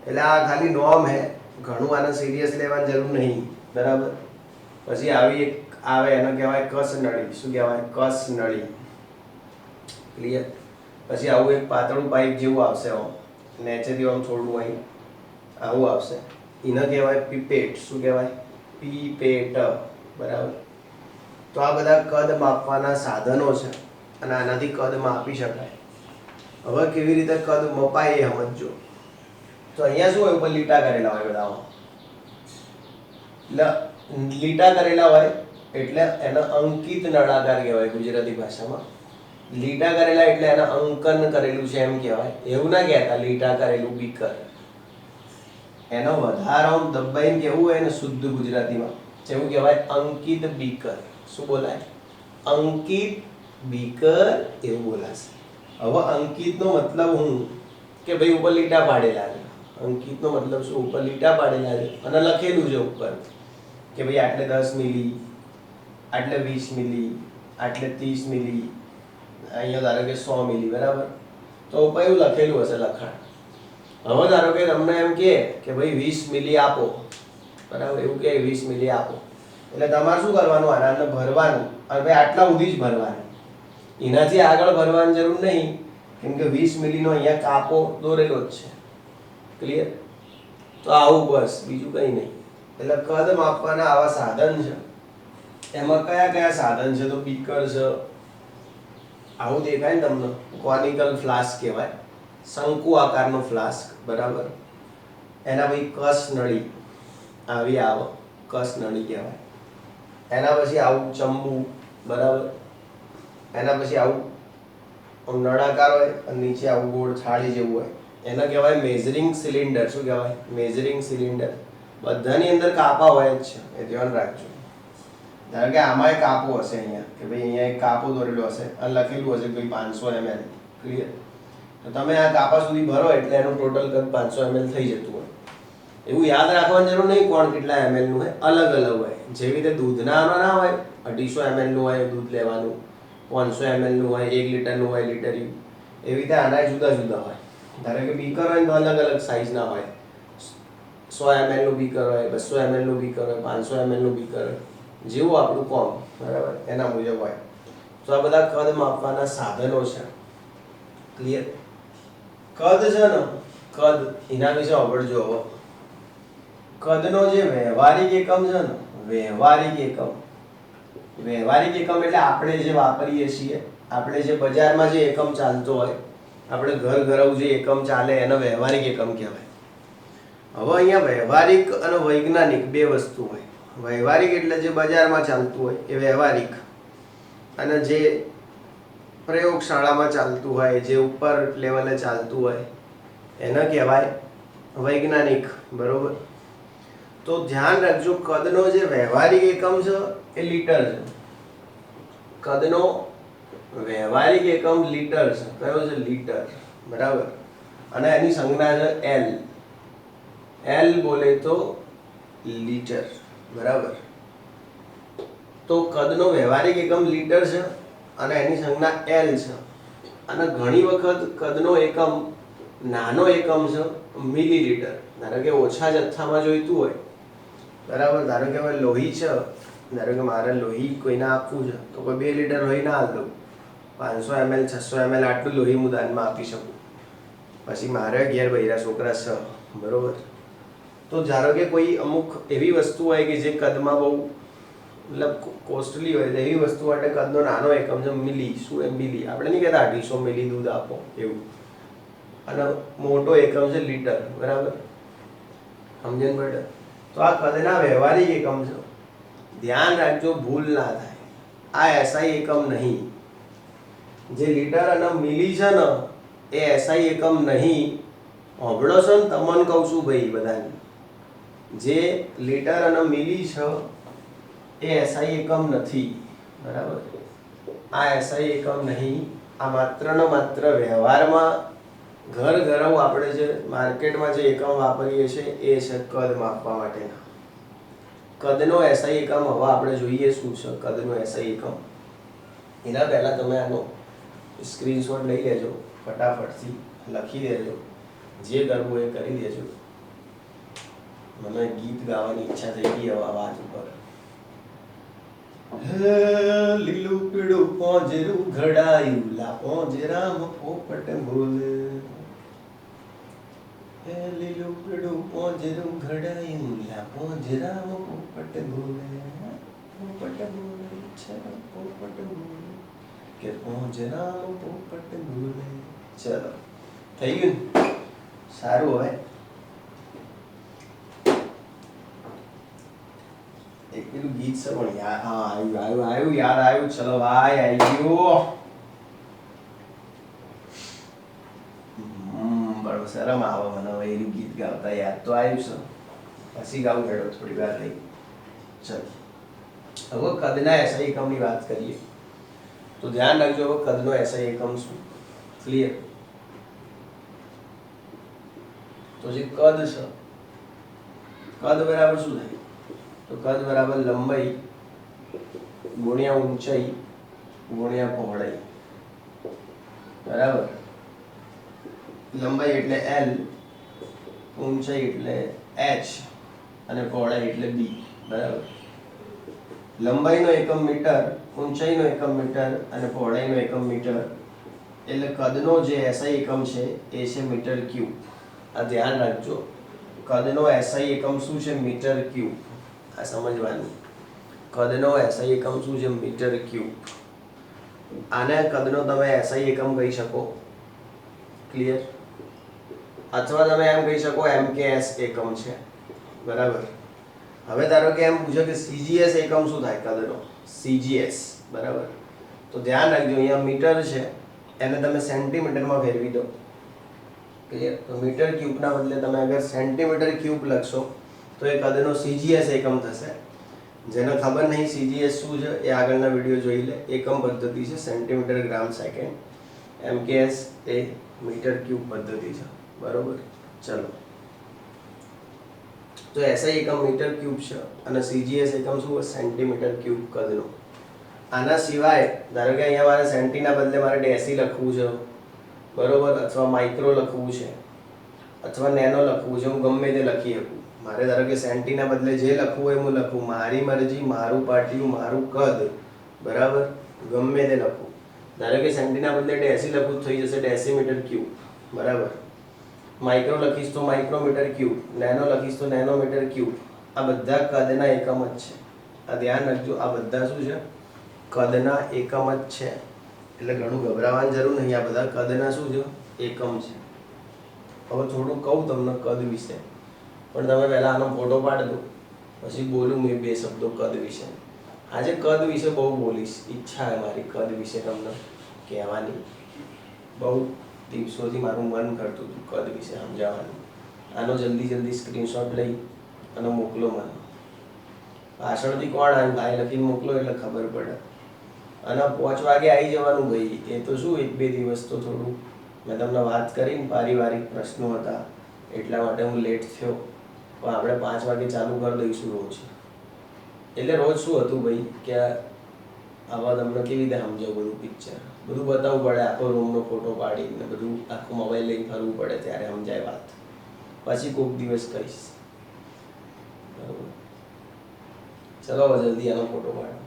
એટલે આ ખાલી નોર્મ હે ઘણું આને સિરિયસ લેવાની જરૂર નહીં બરાબર પછી આવી એક આવે એને કહેવાય કસ નળી શું કહેવાય કસ નળી ક્લિયર પછી આવું એક પાતળું પાઇપ જેવું આવશે આમ નીચેથી આમ થોડું અહીં આવું આવશે એને કહેવાય પીપેટ શું કહેવાય પીપેટ બરાબર તો આ બધા કદ માપવાના સાધનો છે અને આનાથી કદ માપી શકાય હવે કેવી રીતે કદ મપાય એ સમજો તો અહીંયા શું હોય ઉપર લીટા કરેલા હોય બધા એટલે લીટા કરેલા હોય એટલે એને અંકિત નળાકાર કહેવાય ગુજરાતી ભાષામાં લીટા કરેલા એટલે એને અંકન કરેલું છે એમ કહેવાય એવું ના કહેતા લીટા કરેલું બીકર એનો વધારો દબાઈને કેવું હોય ને શુદ્ધ ગુજરાતીમાં જેવું કહેવાય અંકિત બીકર શું બોલાય અંકિત બીકર એવું બોલાશે હવે અંકિતનો મતલબ હું કે ભાઈ ઉપર લીટા પાડેલા છે અંકિતનો મતલબ શું ઉપર લીટા પાડેલા છે અને લખેલું છે ઉપર કે ભાઈ આટલે 10 મિલી આટલે 20 મિલી આટલે 30 મિલી અહીંયા ધારો કે 100 મિલી બરાબર તો ઉપર એવું લખેલું હશે લખાણ. હવે ધારો કે તમને એમ કે ભાઈ 20 મિલી આપો, બરાબર, એવું કે 20 મિલી આપો, એટલે તમારે શું કરવાનું, આને ભરવાનું, અને ભાઈ આટલા સુધી જ ભરવાનું, એનાથી આગળ ભરવાની જરૂર નહીં, કેમ કે 20 મિલીનો અહીંયા કાપો દોરેલો જ છે. ક્લિયર? તો આવું બસ, બીજું કંઈ નહીં. એટલે કદ માપવાના આવા સાધન છે. એમાં કયા કયા સાધન છે? તો બીકર છે, આવું દેખાય ને તમને, કોનિકલ ફ્લાસ્ક કહેવાય, શંકુ આકારનો ફ્લાસ્ક, બરાબર. એના પછી કસ નળી આવી આવે, કસ નળી કહેવાય. એના પછી આવું ચંબુ, બરાબર. એના પછી આવું નળાકાર હોય અને નીચે આવું ગોળ થાળી જેવું હોય, એને કહેવાય મેઝરિંગ સિલિન્ડર. શું કહેવાય? Measuring cylinder. બધાની અંદર કાપા હોય જ છે, એ ધ્યાન રાખજો. ધારો કે આમાં એક કાપો હશે અહીંયા, કે ભાઈ અહીંયા એક કાપો દોરેલો હશે અને લખેલું હશે કે ભાઈ 500 ml. ક્લિયર? તો તમે આ કાપા સુધી ભરો એટલે એનું ટોટલ કદ 500 ml થઈ જતું હોય. એવું યાદ રાખવાની જરૂર નહીં કોણ કેટલા ml નું હોય, અલગ અલગ હોય. જેવી રીતે દૂધના ના હોય, 250 ml નું હોય દૂધ લેવાનું, 500 ml નું હોય, 1 લિટરનું હોય, લીટરી. એવી રીતે આના જુદા જુદા હોય. ધારો કે બીકર હોય તો અલગ અલગ સાઈઝના હોય, 100 ml નું બીકર હોય, 200 ml નું બીકર હોય, 500 ml નું બીકર હોય, જેવું આપણું કોમ, બરાબર, એના મુજબ હોય. તો આ બધા કદ માપવાના સાધનો છે. ક્લિયર? કદ છે ને, કદ એના વિશે આવડજો. હવે કદનો જે વ્યવહારિક એકમ છે ને, વ્યવહારિક એકમ, વ્યવહારિક એકમ એટલે આપણે જે વાપરીએ છીએ, આપણે જે બજારમાં જે એકમ ચાલતો હોય, આપણે ઘર ઘરવ જે એકમ ચાલે એને વ્યવહારિક એકમ કહેવાય. હવે અહીંયા વ્યવહારિક અને વૈજ્ઞાનિક બે વસ્તુ હોય. વ્યવહારિક એટલે જે બજારમાં ચાલતું હોય એ વ્યવહારિક, અને જે પ્રયોગશાળામાં ચાલતું હોય, જે ઉપર લેવલે ચાલતું હોય એને કહેવાય વૈજ્ઞાનિક. બરોબર? તો ધ્યાન રાખજો, કદનો જે વ્યવહારિક એકમ છે એ લીટર છે. કદનો વ્યવહારિક એકમ લીટર છે. કયો છે? લીટર. બરાબર. અને એની સંજ્ઞા છે એલ. એલ બોલે તો લીટર. બરાબર. તો કદનો વ્યવહારિક એકમ લીટર છે અને એની સંજ્ઞા એલ છે. અને ઘણી વખત કદનો એકમ નાનો એકમ છે મિલીલીટર. ધારો કે ઓછા જથ્થામાં જોઈતું હોય, બરાબર, ધારો કે હવે લોહી છે, ધારો કે મારે લોહી કોઈને આપવું છે તો કોઈ 2 લીટર લોહી ના આપી દઉં, 500 ml 600 ml આટલું લોહી હું દાનમાં આપી શકું. પછી મારે ઘેર બૈરા છોકરા છે, બરોબર. તો ધારો કે કોઈ અમુક એવી વસ્તુ હોય કે જે કદમાં બહુ મતલબ કોસ્ટલી હોય, એવી વસ્તુ માટે કદનો નાનો એકમ છે મિલી. શું એમ? મિલી. આપણે નહીં કહેતા 250 મિલી દૂધ આપો એવું. અને મોટો એકમ છે લીટર. બરાબર? સમજણ પડે? તો આ કદના વ્યવહારિક એકમ છે. ધ્યાન રાખજો, ભૂલ ના થાય. આ એસઆઈ એકમ નહીં. જે લીટર અને મિલી છે ને એ એસઆઈ એકમ નહીં. હોબળો છો ને, તમને કહું છું ભાઈ બધાને, જે લીટર અને મિલી છે એ એસઆઈ એકમ નથી. બરાબર? આ એસઆઈ એકમ નહીં. આ માત્ર ને માત્ર વ્યવહારમાં ઘર ઘરવ આપણે જે માર્કેટમાં જે એકમ વાપરીએ છીએ એ છે કદ માપવા માટેના. કદનો એસઆઈ એકમ હવે આપણે જોઈએ શું છે કદનો એસઆઈ એકમ. એના પહેલા તમે આનો સ્ક્રીનશોટ લઈ લેજો, ફટાફટથી લખી દેજો, જે કરવું એ કરી દેજો. મને ગીત ગાવાની ઈચ્છા થઈ ગઈ હવે આ વાત ઉપર. લીલું પીળું પોંજરું ઘડાયું, લા પોંજરામાં પોપટ બોલે. લીલું પીળું પોંજરું ઘડાયું, લા પોંજરામાં પોપટ બોલે. પોપટ બોલે છે, પોપટ બોલે કે પોંજરામાં પોપટ બોલે. ચલો, થઈ ગયું ને? સારું. હવે એક પેલું ગીત છે પણ આવ્યું યાદ આવ્યું. ચલો ભાઈ, આવી ગયું. બરોબર, શરમ આવે મને હવે એનું ગીત ગાવતા. યાદ તો આવ્યું છે, પછી ગાવું હેડો થોડી વાર થઈ. ચલો, હવે કદના એસઆઈ એકમની વાત કરીએ તો ધ્યાન રાખજો. હવે કદનો એસઆઈ એકમ શું? ક્લિયર? તો જે કદ છે, કદ બરાબર શું થાય? તો કદ બરાબર લંબાઈ ગુણ્યા ઊંચાઈ ગુણ્યા પહોળાઈ. બરાબર? લંબાઈ એટલે L, ઊંચાઈ એટલે h અને પહોળાઈ એટલે b. બરાબર. લંબાઈનો એકમ મીટર, ઊંચાઈનો એકમ મીટર અને પહોળાઈનો એકમ મીટર, એટલે કદનો જે SI એકમ છે એ છે મીટર ક્યુબ. આ ધ્યાન રાખજો, કદનો SI એકમ શું છે? Metre cube. આ સમજવાનું, કદનો SI એકમ શું છે? Metre cube. આને કદનો તમે SI એકમ કહી શકો, ક્લિયર? અથવા તમે એમ કહી શકો MKS એકમ છે. બરાબર. હવે ધારો કે એમ પૂછો કે CGS એકમ શું થાય કદનો? CGS. બરાબર. તો ધ્યાન રાખજો, અહીંયા મીટર છે એને તમે સેન્ટીમીટરમાં ફેરવી દો, ક્લિયર? તો મીટર ક્યુબના બદલે તમે અગર સેન્ટીમીટર ક્યુબ લખશો તો એ કદનો CGS એકમ થશે. જેને ખબર નહીં CGS શું છે એ આગળના વિડીયો જોઈ લે. એકમ પદ્ધતિ છે સેન્ટીમીટર ગ્રામ સેકન્ડ. MKS એ મીટર ક્યુબ પદ્ધતિ છે. બરોબર. ચલો, તો SI એકમ મીટર ક્યુબ છે અને CGS એકમ શું? સેન્ટીમીટર ક્યુબ કદનો. આના સિવાય ધારો કે અહીંયા મારે સેન્ટીના બદલે મારે ડેસી લખવું છે, બરોબર, અથવા માઇક્રો લખવું છે અથવા નેનો લખવું છે, હું ગમે તે લખી શકું. મારે ધારો કે સેન્ટીના બદલે જે લખવું હોય હું લખું, મારી મરજી, મારું પાટિયું, મારું કદ. બરાબર. ગમે તે લખું. ધારો કે સેન્ટીના બદલે ડેસી લખું થઈ જશે ડેસીમીટર ક્યુબ. બરાબર. માઇક્રો લખીશ તો માઇક્રોમીટર ક્યુબ, નેનો લખીશ તો નેનોમીટર ક્યુબ. આ બધા કદના એકમ જ છે. આ ધ્યાન રાખજો, આ બધા શું છે? કદના એકમ જ છે. એટલે ઘણું ગભરાવાની જરૂર નહીં, આ બધા કદના શું છે? એકમ છે. હવે થોડું કહું તમને કદ વિશે, પણ તમે પહેલા આનો ફોટો પાડી દો, પછી બોલું મેં બે શબ્દો કદ વિશે. આજે કદ વિશે બહુ બોલીશ, ઈચ્છા છે મારી કદ વિશે તમને કહેવાની. બહુ દિવસોથી મારું મન કરતું હતું કદ વિશે સમજાવવાનું. આનો જલ્દી સ્ક્રીનશોટ લઈ અને મોકલો મને. પાછળથી કોણ આવ્યું ભાઈ લખીને મોકલો એટલે ખબર પડે. અને 5 વાગે આવી જવાનું ભાઈ. એ તો શું 1-2 દિવસ તો થોડું મેં તમને વાત કરીને પારિવારિક પ્રશ્નો હતા એટલા માટે હું લેટ થયો. પણ આપણે 5 વાગે ચાલુ કરી દઈશું રોજ. એટલે રોજ શું હતું ભાઈ કે આવા તમને કેવી રીતે સમજાવું, બધું પિક્ચર બધું બતાવવું પડે, આખો રૂમનો ફોટો પાડીને બધું આખો મોબાઈલ લઈને ફરવું પડે ત્યારે સમજાય વાત. પછી કોઈક દિવસ કહીશ. બરાબર. ચલો જલ્દી આનો ફોટો પાડો.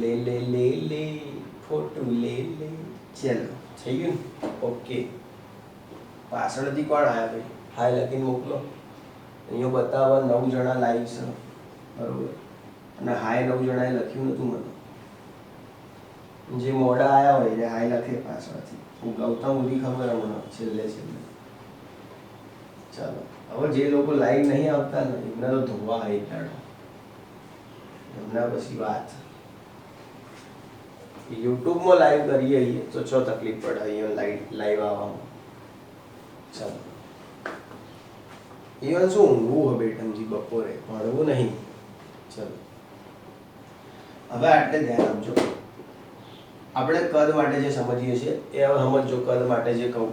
લે લે લે લે ફોટો લે લે. ચલો થઈ ગયું ને? ઓકે. પાછળથી કોણ આવ્યા ભાઈ? હાય લખીને મોકલો. અહીંયા બતાવવા 9 જણા લાઈવ છે. બરોબર. અને હાય 9 જણાએ લખ્યું નતું મને. જે મોડા આવ્યા હોય એને હાય લખે પાછળથી. હું ગૌતમ ઉધી ખબર મને છેલ્લે. ચાલો, હવે જે લોકો લાઈવ નહીં આવતા ને એમને તો ધોવા હાઈ કાઢો. એમના પછી વાત. યુટ્યુબમાં લાઈવ કરીએ તો છો તકલીફ પડે અહીંયા લાઈવ આવવામાં. ચાલો, ઇવન શું ઊંઘવું હોય બેટમજી બપોરે, ભણવું નહીં. ચલો હવે આટલે ધ્યાન આપજો. આપણે કદ માટે જે સમજીએ છીએ એ હવે સમજો. કદ માટે જે કહું,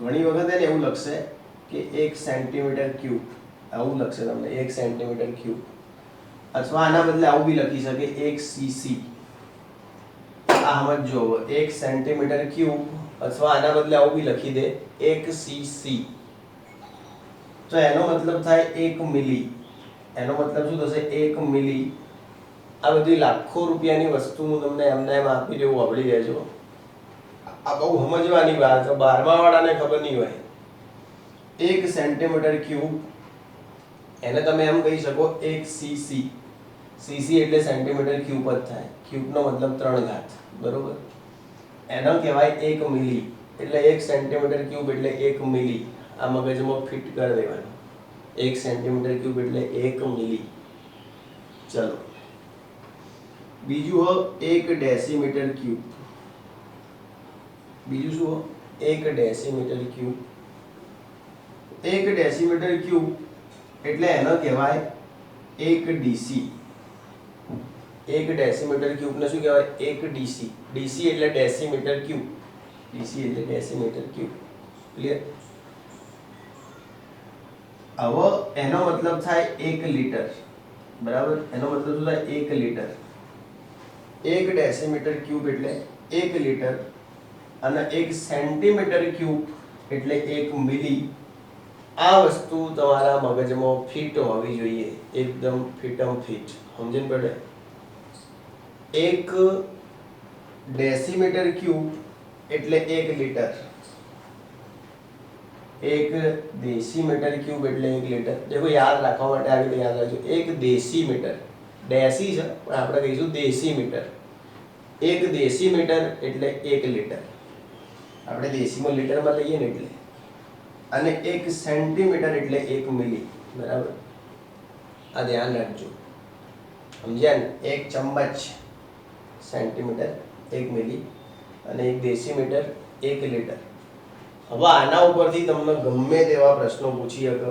ઘણી વખત એને એવું લખશે કે 1 સેન્ટીમીટર ક્યુબ, આવું લખશે તમને 1 સેન્ટીમીટર ક્યુબ. અથવા આના બદલે આવું બી લખી શકે 1 cc. આ સમજો 1 સેન્ટીમીટર ક્યુબ, અથવા આના બદલે આવું બી લખી દે 1 cc. તો એનો મતલબ થાય 1 મિલી. એનો મતલબ શું થશે? 1 મિલી. આ બધી લાખો રૂપિયાની વસ્તુ હું તમને એમને એમ આપી દેવું, વાપરી લેજો. આ બહુ સમજવાની વાત છે, 12મા વાળાને ખબર નહીં હોય. 1 સેન્ટીમીટર ક્યુબ એને તમે એમ કહી શકો 1 cc. cc એટલે સેન્ટીમીટર ક્યુબ જ થાય. ક્યુબનો મતલબ 3 ઘાત. બરોબર. એનો કહેવાય 1 મિલી. એટલે 1 સેન્ટીમીટર ક્યુબ એટલે 1 મિલી. આ મગજમાં ફિટ કરી દેવાનું. 1 સેન્ટીમીટર ક્યુબ એટલે 1 મિલી. ચલો, બીજું હો 1 ડેસીમીટર ક્યુબ. બીજું શું હો? 1 ડેસીમીટર ક્યુબ. 1 ડેસીમીટર ક્યુબ એટલે એનો કહેવાય 1 ડીસી. 1 ડેસીમીટર ક્યુબ ને શું કહેવાય? 1 ડીસી. ડીસી એટલે ડેસીમીટર ક્યુબ. ડીસી એટલે ડેસીમીટર ક્યુબ. ક્લિયર? હવે એનો મતલબ થાય 1 લીટર. બરાબર. એનો મતલબ શું થાય? 1 લીટર. 1 ડેસીમીટર ક્યુબ એટલે 1 લીટર. અને 1 સેન્ટીમીટર ક્યુબ એટલે 1 મિલી. આ વસ્તુ તમારા મગજમાં ફિટ હોવી જોઈએ, એકદમ ફિટમ ફિટ. સમજીને પડે? 1 ડેસીમીટર ક્યુબ એટલે 1 લીટર. 1 ડેસીમીટર ક્યુબ એટલે 1 લીટર. देखो યાદ રાખવા માટે આવી રીતે યાદ રાખજો. 1 ડેસીમીટર, ડેસી છે પણ આપણે કહીશું ડેસીમીટર. 1 ડેસીમીટર એટલે 1 લીટર. આપણે ડેસીમાં લીટરમાં લઈએ ને એટલે. અને 1 સેન્ટીમીટર એટલે 1 મિલી. બરાબર? આ ધ્યાન રાખજો. સમજ્યા ને? 1 ચમચ સેન્ટીમીટર 1 મિલી અને 1 ડેસીમીટર 1 લીટર. હવે આના ઉપરથી તમને ગમે તેવા પ્રશ્નો પૂછી શકો.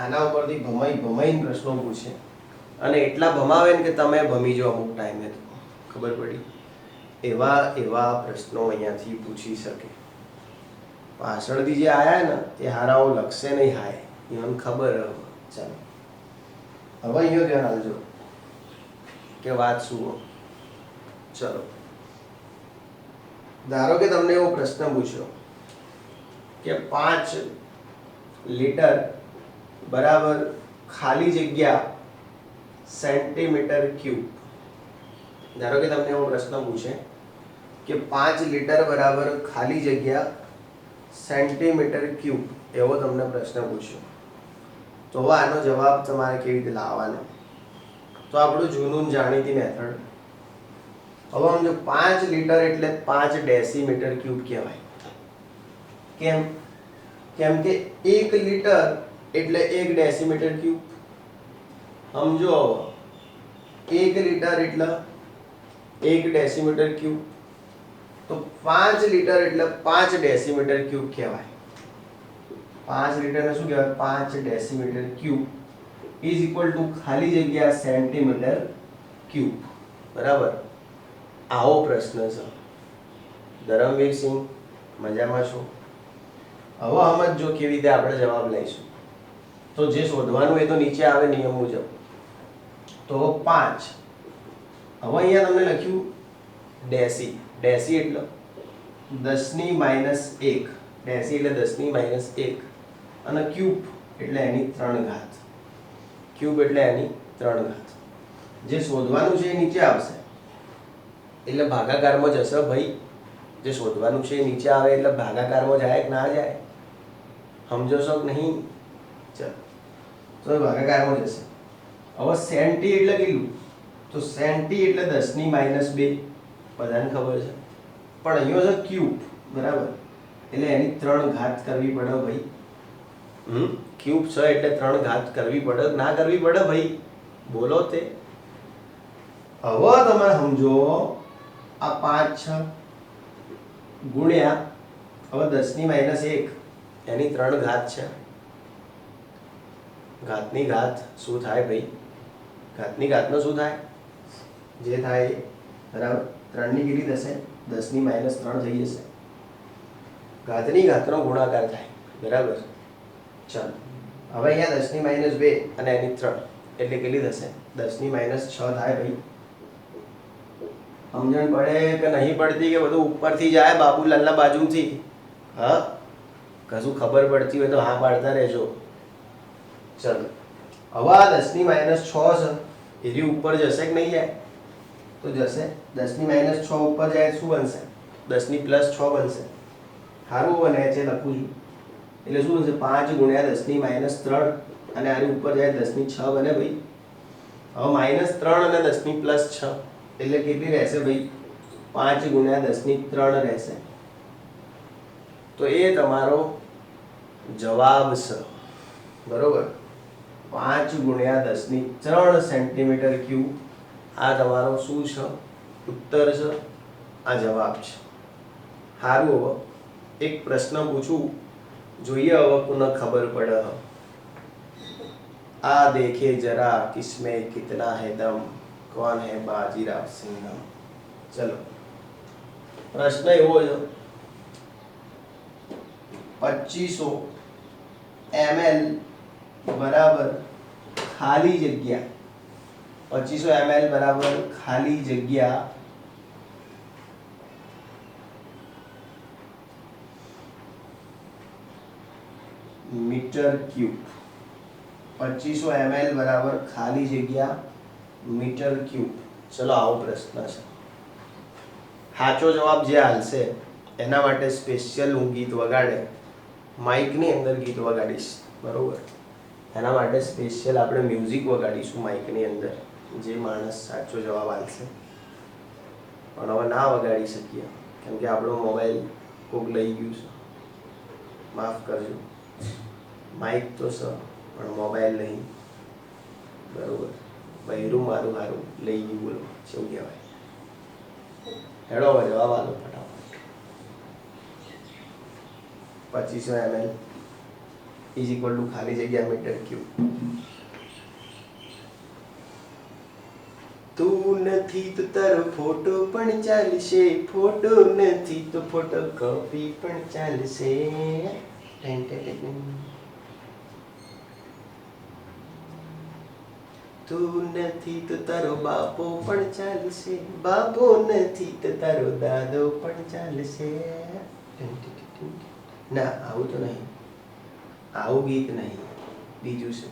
આના ઉપરથી ભમાઈને પ્રશ્નો પૂછે અને એટલા ભમાવે ને કે તમે ભમી જાઓ અમુક ટાઈમે. તો ખબર પડી? એવા પ્રશ્નો અહીંયાથી પૂછી શકે. પાછળથી જે આયા ને એ હારાઓ લખશે નહીં. હાય એ મને ખબર. ચાલો હવે અહીંયા ધ્યાન આપજો કે વાત શું. ચલો ધારો કે તમને એવો પ્રશ્ન પૂછ્યો કે 5 લીટર બરાબર ખાલી જગ્યા સેન્ટીમીટર ક્યુબ. ધારો કે તમને એવો પ્રશ્ન પૂછે કે 5 લીટર બરાબર ખાલી જગ્યા સેન્ટીમીટર ક્યુબ, એવો તમને પ્રશ્ન પૂછ્યો. તો હવે આનો જવાબ તમારે કેવી રીતે લાવવાનો? તો આપણું જૂનું જાણીતી મેથડ. હવે સમજો 5 લીટર એટલે 5 ડેસીમીટર ક્યુબ કહેવાય. કેમ? કેમ કે 1 લીટર એટલે 1 ડેસીમીટર ક્યુબ. સમજો હવે 1 લીટર એટલે 1 ડેસીમીટર ક્યુબ. તો 5 લીટર એટલે 5 ડેસીમીટર ક્યુબ કહેવાય. 5 લીટરને શું કહેવાય? 5 decimetre cube is equal to ખાલી જગ્યા સેન્ટીમીટર ક્યુબ. બરાબર? આવો પ્રશ્ન છે. ધરમવીરસિંહ મજામાં છો? હવે સમજો કેવી રીતે આપણે જવાબ લઈશું. તો જે શોધવાનું એ તો નીચે આવે નિયમ મુજબ. તો 5. હવે અહીંયા તમને લખ્યું ડેસી. ડેસી એટલે 10 - 1. ડેસી એટલે 10 - 1 અને ક્યુબ એટલે એની 3 ઘાત. ક્યુબ એટલે એની 3 ઘાત. જે શોધવાનું છે એ નીચે આવશે એટલે ભાગાકારમાં જશે ભાઈ. જે શોધવાનું છે એ નીચે આવે એટલે ભાગાકારમાં જાય કે ના જાય? સમજો છો કે નહીં? ચાલો તો ભાગાકારમાં જશે. હવે સેન્ટી એટલે કેટલું? તો સેન્ટી એટલે 10 - 2. બધાને ખબર છે. પણ અહીંયા છે ક્યુબ. બરાબર? એટલે એની 3 ઘાત કરવી પડે ભાઈ. ક્યુબ છે એટલે 3 ઘાત કરવી પડે ના કરવી પડે ભાઈ? બોલો તે. હવે તમે સમજો આ 5 છે ગુણ્યા હવે 10 - 1 એની 3 ઘાત છે. ઘાતની ઘાત શું થાય ભાઈ? ઘાતની ઘાતનો શું થાય? જે થાય એ. બરાબર? 3 ની કેટલી થશે? 10 - 3 થઈ જશે. ઘાતની ઘાતનો ગુણાકાર થાય. બરાબર? ચાલો હવે અહીંયા 10 - 2 અને એની 3 એટલે કેટલી થશે? 10 - 6 થાય ભાઈ. સમજણ પડે કે નહીં પડતી? કે બધું ઉપરથી જાય બાબુલાલના બાજુથી? હા, કશું ખબર પડતી હોય તો હા પાડતા રહેજો. ચલો હવે આ 10 - 6 છે એની ઉપર જશે કે નહીં જાય? તો જશે. 10 - 6 ઉપર જાય શું બનશે? 10 + 6 બનશે. સારું બને છે લખું છું એટલે શું બનશે? 5 × 10 - 3 અને આની ઉપર જાય 10 × 6 બને ભાઈ. હવે -3 અને 10 + 6 એટલે કેટલી રહેશે ભાઈ? 5 × 10 × 3 રહેશે. તો એ તમારો જવાબ છે. બરોબર? 5 × 10 × 3 સેન્ટીમીટર ક્યુબ આ તમારો શું છે? ઉત્તર છે. આ જવાબ છે. સારું. હવે એક પ્રશ્ન પૂછું, જોઈએ હવે કોને ખબર પડે. આ દેખે જરા કિસમે કિતના હે દમ, કોણ હે બાજીરાવ સિંઘમ. ચલો પ્રશ્ન એવો છે 2500 ml બરાબર ખાલી જગ્યા. 2500 ml બરાબર ખાલી જગ્યા મીટર ક્યુબ. 2500 ml બરાબર ખાલી જગ્યા મીટર ક્યુબ. ચલો આવો પ્રશ્ન છે. સાચો જવાબ જે હાલશે એના માટે સ્પેશિયલ હું ગીત વગાડે માઇકની અંદર ગીત વગાડીશ, બરોબર? એના માટે સ્પેશિયલ આપણે મ્યુઝિક વગાડીશું માઇકની અંદર, જે માણસ સાચો જવાબ આપશે. પણ હવે ના વગાડી શકીએ કેમ કે આપણો મોબાઈલ કોક લઈ ગયું છે, માફ કરજો. માઇક તો છે પણ મોબાઈલ નહીં, બરોબર? બૈરું મારું હારું લઈ ગયું, બોલો શું કહેવાય? હેડો હવે જવાબ આલો ફટાફટ. 2500 ml ઇઝ ઇક્વલ ટુ ખાલી જગ્યા મીટર ક્યુબ. તું નથી તો તારો ફોટો પણ ચાલશે, ફોટો નથી તો ફોટો કોપી પણ ચાલશે. તું નથી તો તારો બાપો પણ ચાલશે, બાપો નથી તો તારો દાદો પણ ચાલશે. ના આવું તો નહીં, આવું ગીત નહીં, બીજું છે.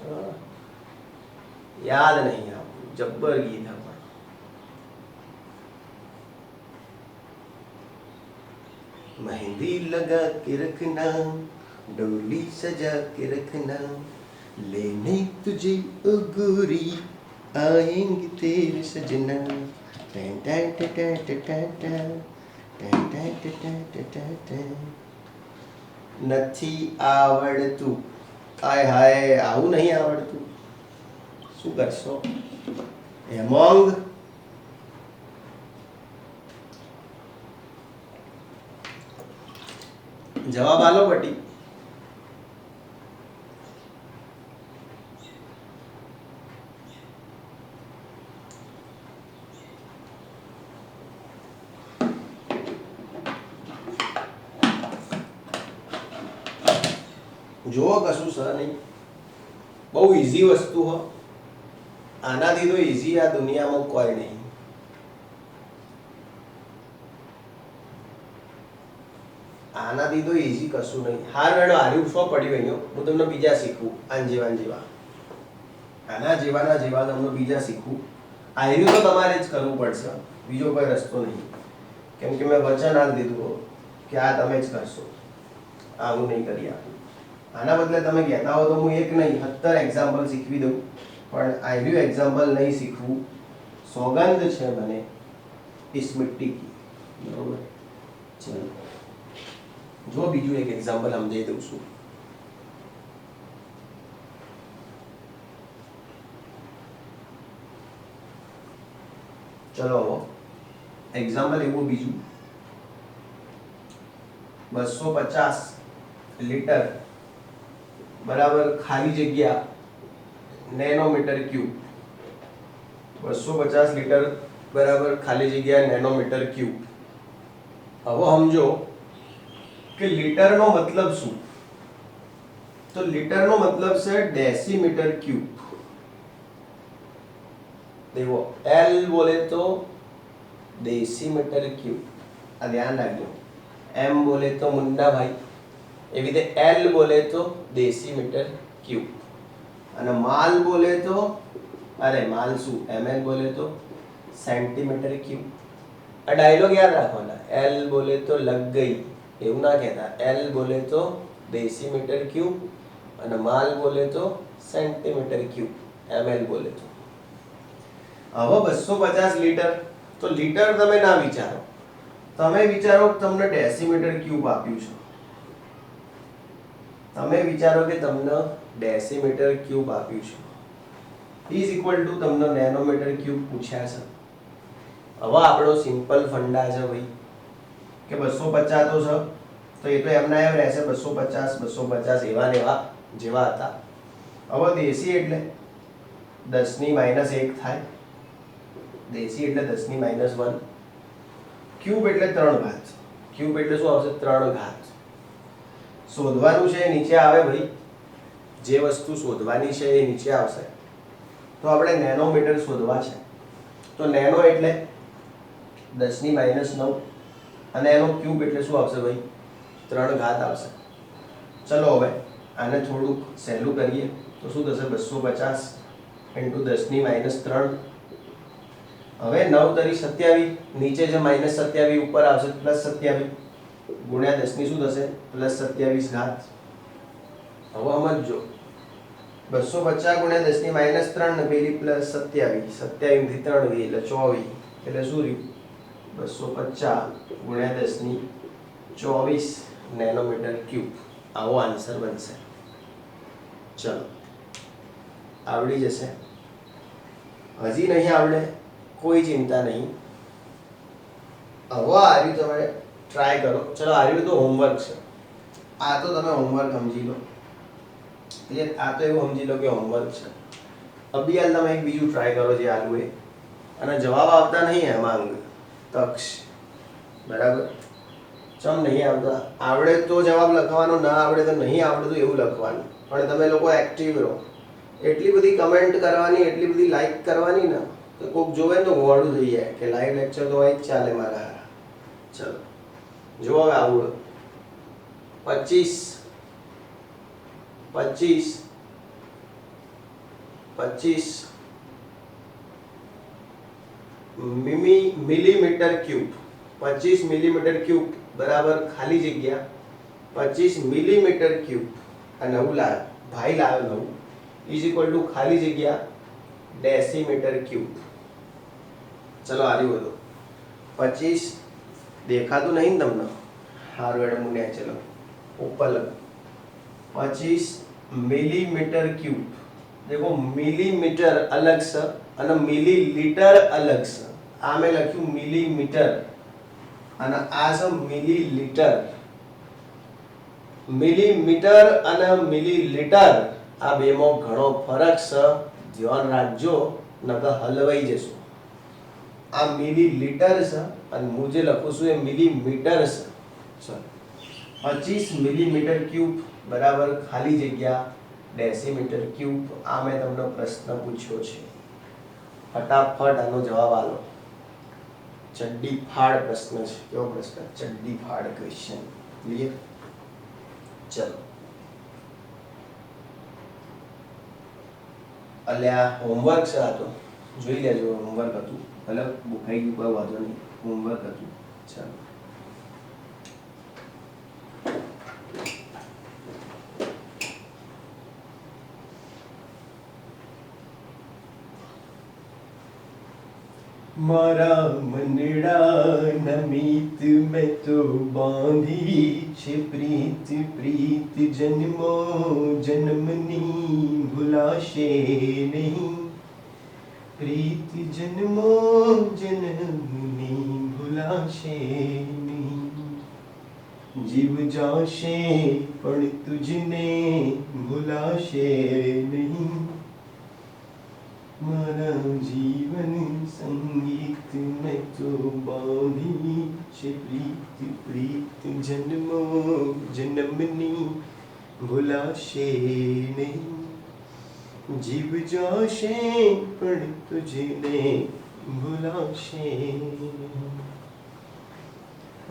યાદ નહીં આવતું, જબ્બર ગીત આપણ. मेहंदी लगा के रखना, डोली सजा के रखना, लेने तुझे ओ गोरी आएंगे तेरे सजना. નથી આવડતું. હાય હાય, આવું નહીં આવડતું, શું કરશો? હેમોંગ જવાબ આલો બટી. જુઓ કશું સર નહીં, બહુ ઈઝી વસ્તુ હો. આનાથી તો ઈઝી આ દુનિયામાં કોઈ નહીં. આનાથી તો ઈઝી કશું નહીં. હાર મેડમ હાર્યું શું પડ્યું અહીંયા? હું તમને બીજા શીખવું, આના જેવા આના જેવાના જેવા તમને બીજા શીખવું. હાર્યું તો તમારે જ કરવું પડશે, બીજો કોઈ રસ્તો નહીં. કેમ કે મેં વચન આપ દીધું કે આ તમે જ કરશો, આવું નહીં કરી આપું. આના બદલે તમે કહેતા હો તો હું એક નહીં 17 એક્ઝામ્પલ શીખવી દઉં, પણ હાર્યું એક્ઝામ્પલ નહીં શીખવું. સોગંદ છે મને ઇસ મિટ્ટી કી, બરોબર? ચલો જો બીજું એક એક્ઝામ્પલ સમજાવી દઉં છું. ચલો એક્ઝામ્પલ એવું બીજું, 250 લીટર બરાબર ખાલી જગ્યા નેનોમીટર ક્યુબ. 250 લીટર બરાબર ખાલી જગ્યા નેનોમીટર ક્યુબ. હવે સમજો કે લીટરનો મતલબ શું? તો લીટરનો મતલબ છે ડેસીમીટર ક્યુબ. देखो L बोले तो डेसीमीटर क्यूब, आ ध्यान રાખજો. M बोले तो मुन्ना भाई, એવી રીતે L बोले तो डेसीमीटर क्यूब, અને માલ બોલે તો અરે માલ શું ml બોલે તો સેન્ટીમીટર ક્યુબ. આ ડાયલોગ યાદ રાખવાના. L બોલે તો લગ ગઈ એવું ના કહેતા. L બોલે તો डेसीमीटर क्यूब અને માલ બોલે તો સેન્ટીમીટર ક્યુબ, ml બોલે તો. હવે 250 લીટર, તો લીટર તમે ના વિચારો, તમે વિચારો કે તમને ડેસીમીટર ક્યુબ આપ્યું છે. તમે વિચારો કે તમને ડેસીમીટર ક્યુબ આપ્યું છે, ઇઝ ઇક્વલ ટુ તમને નેનોમીટર ક્યુબ પૂછ્યા છે. હવે આપણો સિમ્પલ ફંડા છે ભાઈ કે 250 તો છે, તો એ તો એમના એમ રહેશે. 250 એવા ને એવા જેવા હતા. હવે દેશી એટલે 10 ની -1 થાય. દેશી એટલે 10 ની -1. ક્યુબ એટલે 3 ઘાત. ક્યુબ એટલે શું આવશે? 3 ઘાત. શોધવાનું છે એ નીચે આવે ભાઈ, જે વસ્તુ શોધવાની છે એ નીચે આવશે. તો આપણે નેનોમીટર શોધવા છે, તો નેનો એટલે 10 ની -9 અને એનો ક્યુબ એટલે શું આવશે ભાઈ? 3 ઘાત આવશે. ચલો હવે આને થોડુંક સહેલું કરીએ તો શું થશે 250 ઇન્ટુ 10 ની -3. હવે 9 તરી 27, નીચે જે -27 ઉપર આવશે +27 ગુણ્યા 10 ની શું થશે +27 ઘાત. હવે સમજો 250 ગુણ્યા 10 ની -3 ને પેલી +27, 27 થી 3 ગઈ એટલે 24, એટલે શું રહ્યું 250 ગુણ્યા 10 ની 24 નેનોમીટર ક્યુબ. આવો આન્સર બનશે. ચલો આવડી જશે. હજી નહીં આવડે કોઈ ચિંતા નહીં. હવે આર્યું તમે ટ્રાય કરો. ચલો આર્યું તો હોમવર્ક છે, આ તો તમે હોમવર્ક સમજી લો. આ તો એવું સમજી લો કે હોમવર્ક છે. અભિયાલ તમે એક બીજું ટ્રાય કરો જે આલુ એ, અને જવાબ આવતા નહીં એમાં અંગ તક્ષ. બરાબર? ચમ નહીં આવતા? આવડે તો જવાબ લખવાનો, ના આવડે તો નહીં આવડે તો એવું લખવાનું. પણ તમે લોકો એક્ટિવ રહો. એટલી બધી કમેન્ટ કરવાની, એટલી બધી લાઈક કરવાની ને તો કોઈક જોવે તો મોડું થઈ જાય કે લાઈવ લેક્ચર તો હોય જ ચાલે મારા. ચલો જુઓ હવે આવું 25 મિલીમીટર ક્યુબ. 25 મિલીમીટર ક્યુબ બરાબર ખાલી જગ્યા 25 મિલીમીટર ક્યુબ. આ નવું લાવ્યો ભાઈ, લાવ્યો નવું, ઇઝ ઇક્વલ ટુ ખાલી જગ્યા ડેસીમીટર ક્યુબ. ચલો આર્યું બધું 25 દેખાતું નહીં ને તમને? હારું એડ મુન્યા. ચલો ઉપર લખ 25 મિલીમીટર ક્યુબ. देखो મિલીમીટર અલગ છે અને મિલીલીટર અલગ છે. આ મેં લખ્યું મિલીમીટર અને આ છે મિલીલીટર. મિલીમીટર અને મિલીલીટર આ બેમાં ઘણો ફરક છે, ધ્યાન રાખજો નકર હલવાઈ જશો. આ મિલીલીટર છે અને હું જે લખું છું એ મિલીમીટર છે. ચલો 25 મિલીમીટર ક્યુબ બરાબર ખાલી જગ્યા ડેસીમીટર ક્યુબ. આ મેં તમને પ્રશ્ન પૂછ્યો છે, ફટાફટ આનો જવાબ આલો. ચડ્ડી ફાડ પ્રશ્ન છે. કેવો પ્રશ્ન? ચડ્ડી ફાડ ક્વેશ્ચન. ક્લિયર? ચલો અલ્યા હોમવર્ક છે આ તો, જોઈ લેજો. હોમવર્ક હતું, ભલે બુકાઈ ગયું કોઈ વાંધો નહીં, હોમવર્ક હતું. ચાલો મારા મનડા નમિત મેં તો બાંધી છે પ્રીત. પ્રીત જન્મો જન્મની ભૂલાશે નહીં. પ્રીત જન્મો જન્મની ભૂલાશે નહીં. જીવ જાશે પણ તુજને ભૂલાશે નહીં. મારા જીવન સંગીત મેં તો બાંધી છે પ્રીત. પ્રીત જન્મો જન્મની ભૂલાશે નહીં. જીવ જાશે પણ તુજને ભૂલાશે નહીં.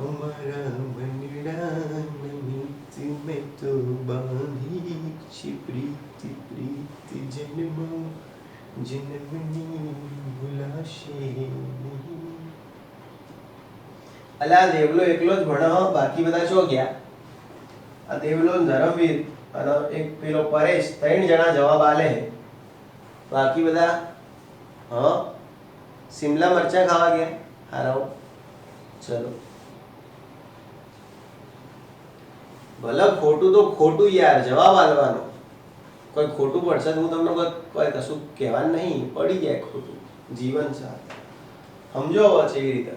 અમારા મનડા નમિત મેં તો બાંધી છે પ્રીત. પ્રીત જન્મો જન્મની ભૂલાશે નહીં. અલા દેવલો એકલો જ ભણે, બાકી બધા છો ગયા? આ દેવલો, ધર્મવીર અને એક પેલો પરેશ, 3 જણા જવાબ આલે. બાકી બધા શિમલા મરચાં ખાવા ગયા. હારો ચલો. ભલે ખોટું તો ખોટું યાર, જવાબ આલવાનો. કોઈ ખોટું પડશે તો હું તમને કોઈ કશું કહેવાનું નહીં, પડી જાય ખોટું. જીવન છે, સમજો હવે છે એવી રીતે.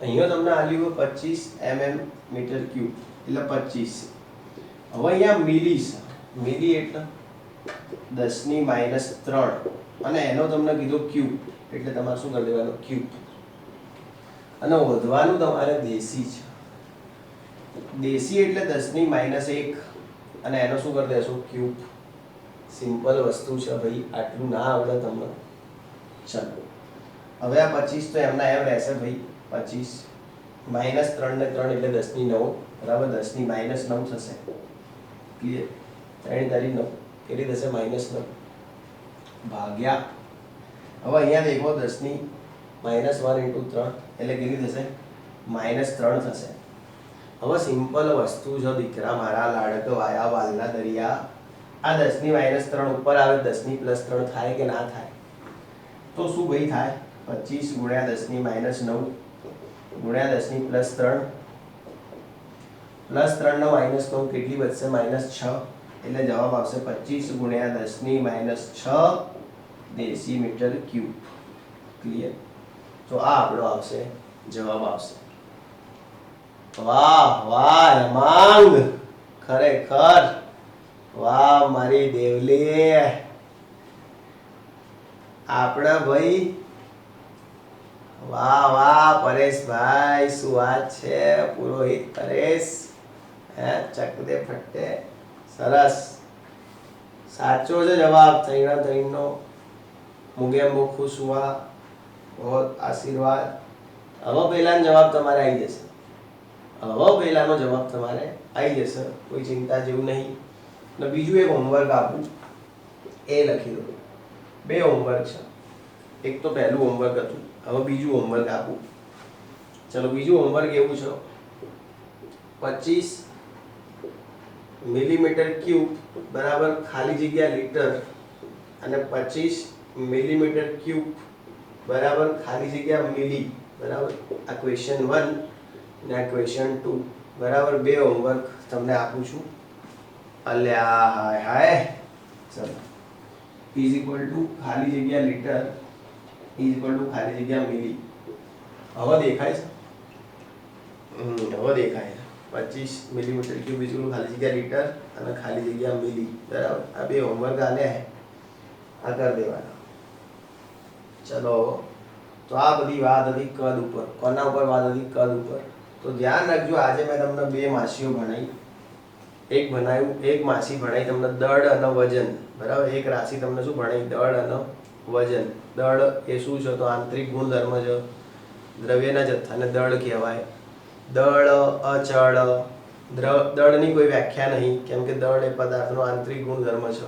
અહીંયા તમને આલ્યું 25 મીટર ક્યુબ એટલે 25. હવે અહીંયા મિલી છે. મિલી એટલે 10 ની -3 અને એનો તમને કીધો ક્યુબ એટલે તમારે શું કરી દેવાનું? ક્યુબ. અને વધવાનું તમારે દેશી છે. દેશી એટલે 10 ની -1 અને એનો શું કરી દેશો? ક્યુબ. સિમ્પલ વસ્તુ છે ભાઈ, આટલું ના આવડે તમને? ચાલો હવે આ 25 તો એમના એમ રહેશે ભાઈ. 25 -3 ને 3 એટલે 10 ની 9 બરાબર. 10 ની -9 થશે. ક્લિયર 3 તારી 9 કેટલી થશે -9 ભાગ્યા હવે અહીંયા દેખો 10 ની -1 × 3 એટલે કેટલી થશે -3 થશે હવે સિમ્પલ વસ્તુ જો દીકરા મારા લાડકવાયા વાલના દરિયા આ 10 ની -3 ઉપર આવે 10 ની +3 થાય કે ના થાય તો શું ભાઈ થાય 25 × 10 ની -9 × 10 ની +3 +3 નો -9 કેટલી વધશે -6 એટલે જવાબ આવશે 25 × 10 ની -6 ડેસીમીટર ક્યુબ ક્લિયર તો આ આપણો આવશે જવાબ આવશે વાહ વાહ હેમાંગ ખરેખર વાહ મારી દેવલી આપણા ભાઈ વાહ વાહ પરેશભાઈ શું વાત છે પુરોહિત પરેશ હે ચક દે ફટે સરસ સાચો છે જવાબ 3 નો મુગે બહુ ખુશ હુઆ बहुत આશીર્વાદ હવે પહેલાનો જવાબ તમારે આવી જશે આવી જશે કોઈ ચિંતા જેવું નહીં ને બીજું એક હોમવર્ક આપું એ લખી દો બે હોમવર્ક છે એક તો પહેલું હોમવર્ક હતું હવે બીજું હોમવર્ક આપું ચલો બીજું હોમવર્ક એવું છે 25 મિલીમીટર ક્યુબ બરાબર ખાલી જગ્યા લીટર અને 25 મિલીમીટર ક્યુબ બરાબર ખાલી જગ્યા મિલી બરાબર આ ક્વેશ્ચન 1 અને આ ક્વેશ્ચન 2 બરાબર બે હોમવર્ક તમને આપું છું અલ્યા હાય હાય ચલો ઇઝ ઇક્વલ ટુ ખાલી જગ્યા લીટર ઇઝ ઇક્વલ ટુ ખાલી જગ્યા મિલી હવે દેખાય છે હવે દેખાય છે 25 millimetre cube is equal to ખાલી જગ્યા લીટર અને ખાલી જગ્યા મિલી બરાબર આ બે હોમવર્ક આલ્યા હે આ કરી દેવાના ચલો તો આ બધી વાત હતી કદ ઉપર કોના ઉપર વાત હતી કદ ઉપર તો ધ્યાન રાખજો આજે મેં તમને બે માસીઓ ભણાવી એક માસી ભણાવી તમને દળ અને વજન બરાબર એક રાશિ તમને શું ભણાવી દળ અને વજન દળ એ શું છે તો આંતરિક ગુણધર્મ છે દ્રવ્યના જથ્થાને દળ કહેવાય દળ અચળ દળની કોઈ વ્યાખ્યા નહીં કેમ કે દળ એ પદાર્થનો આંતરિક ગુણધર્મ છે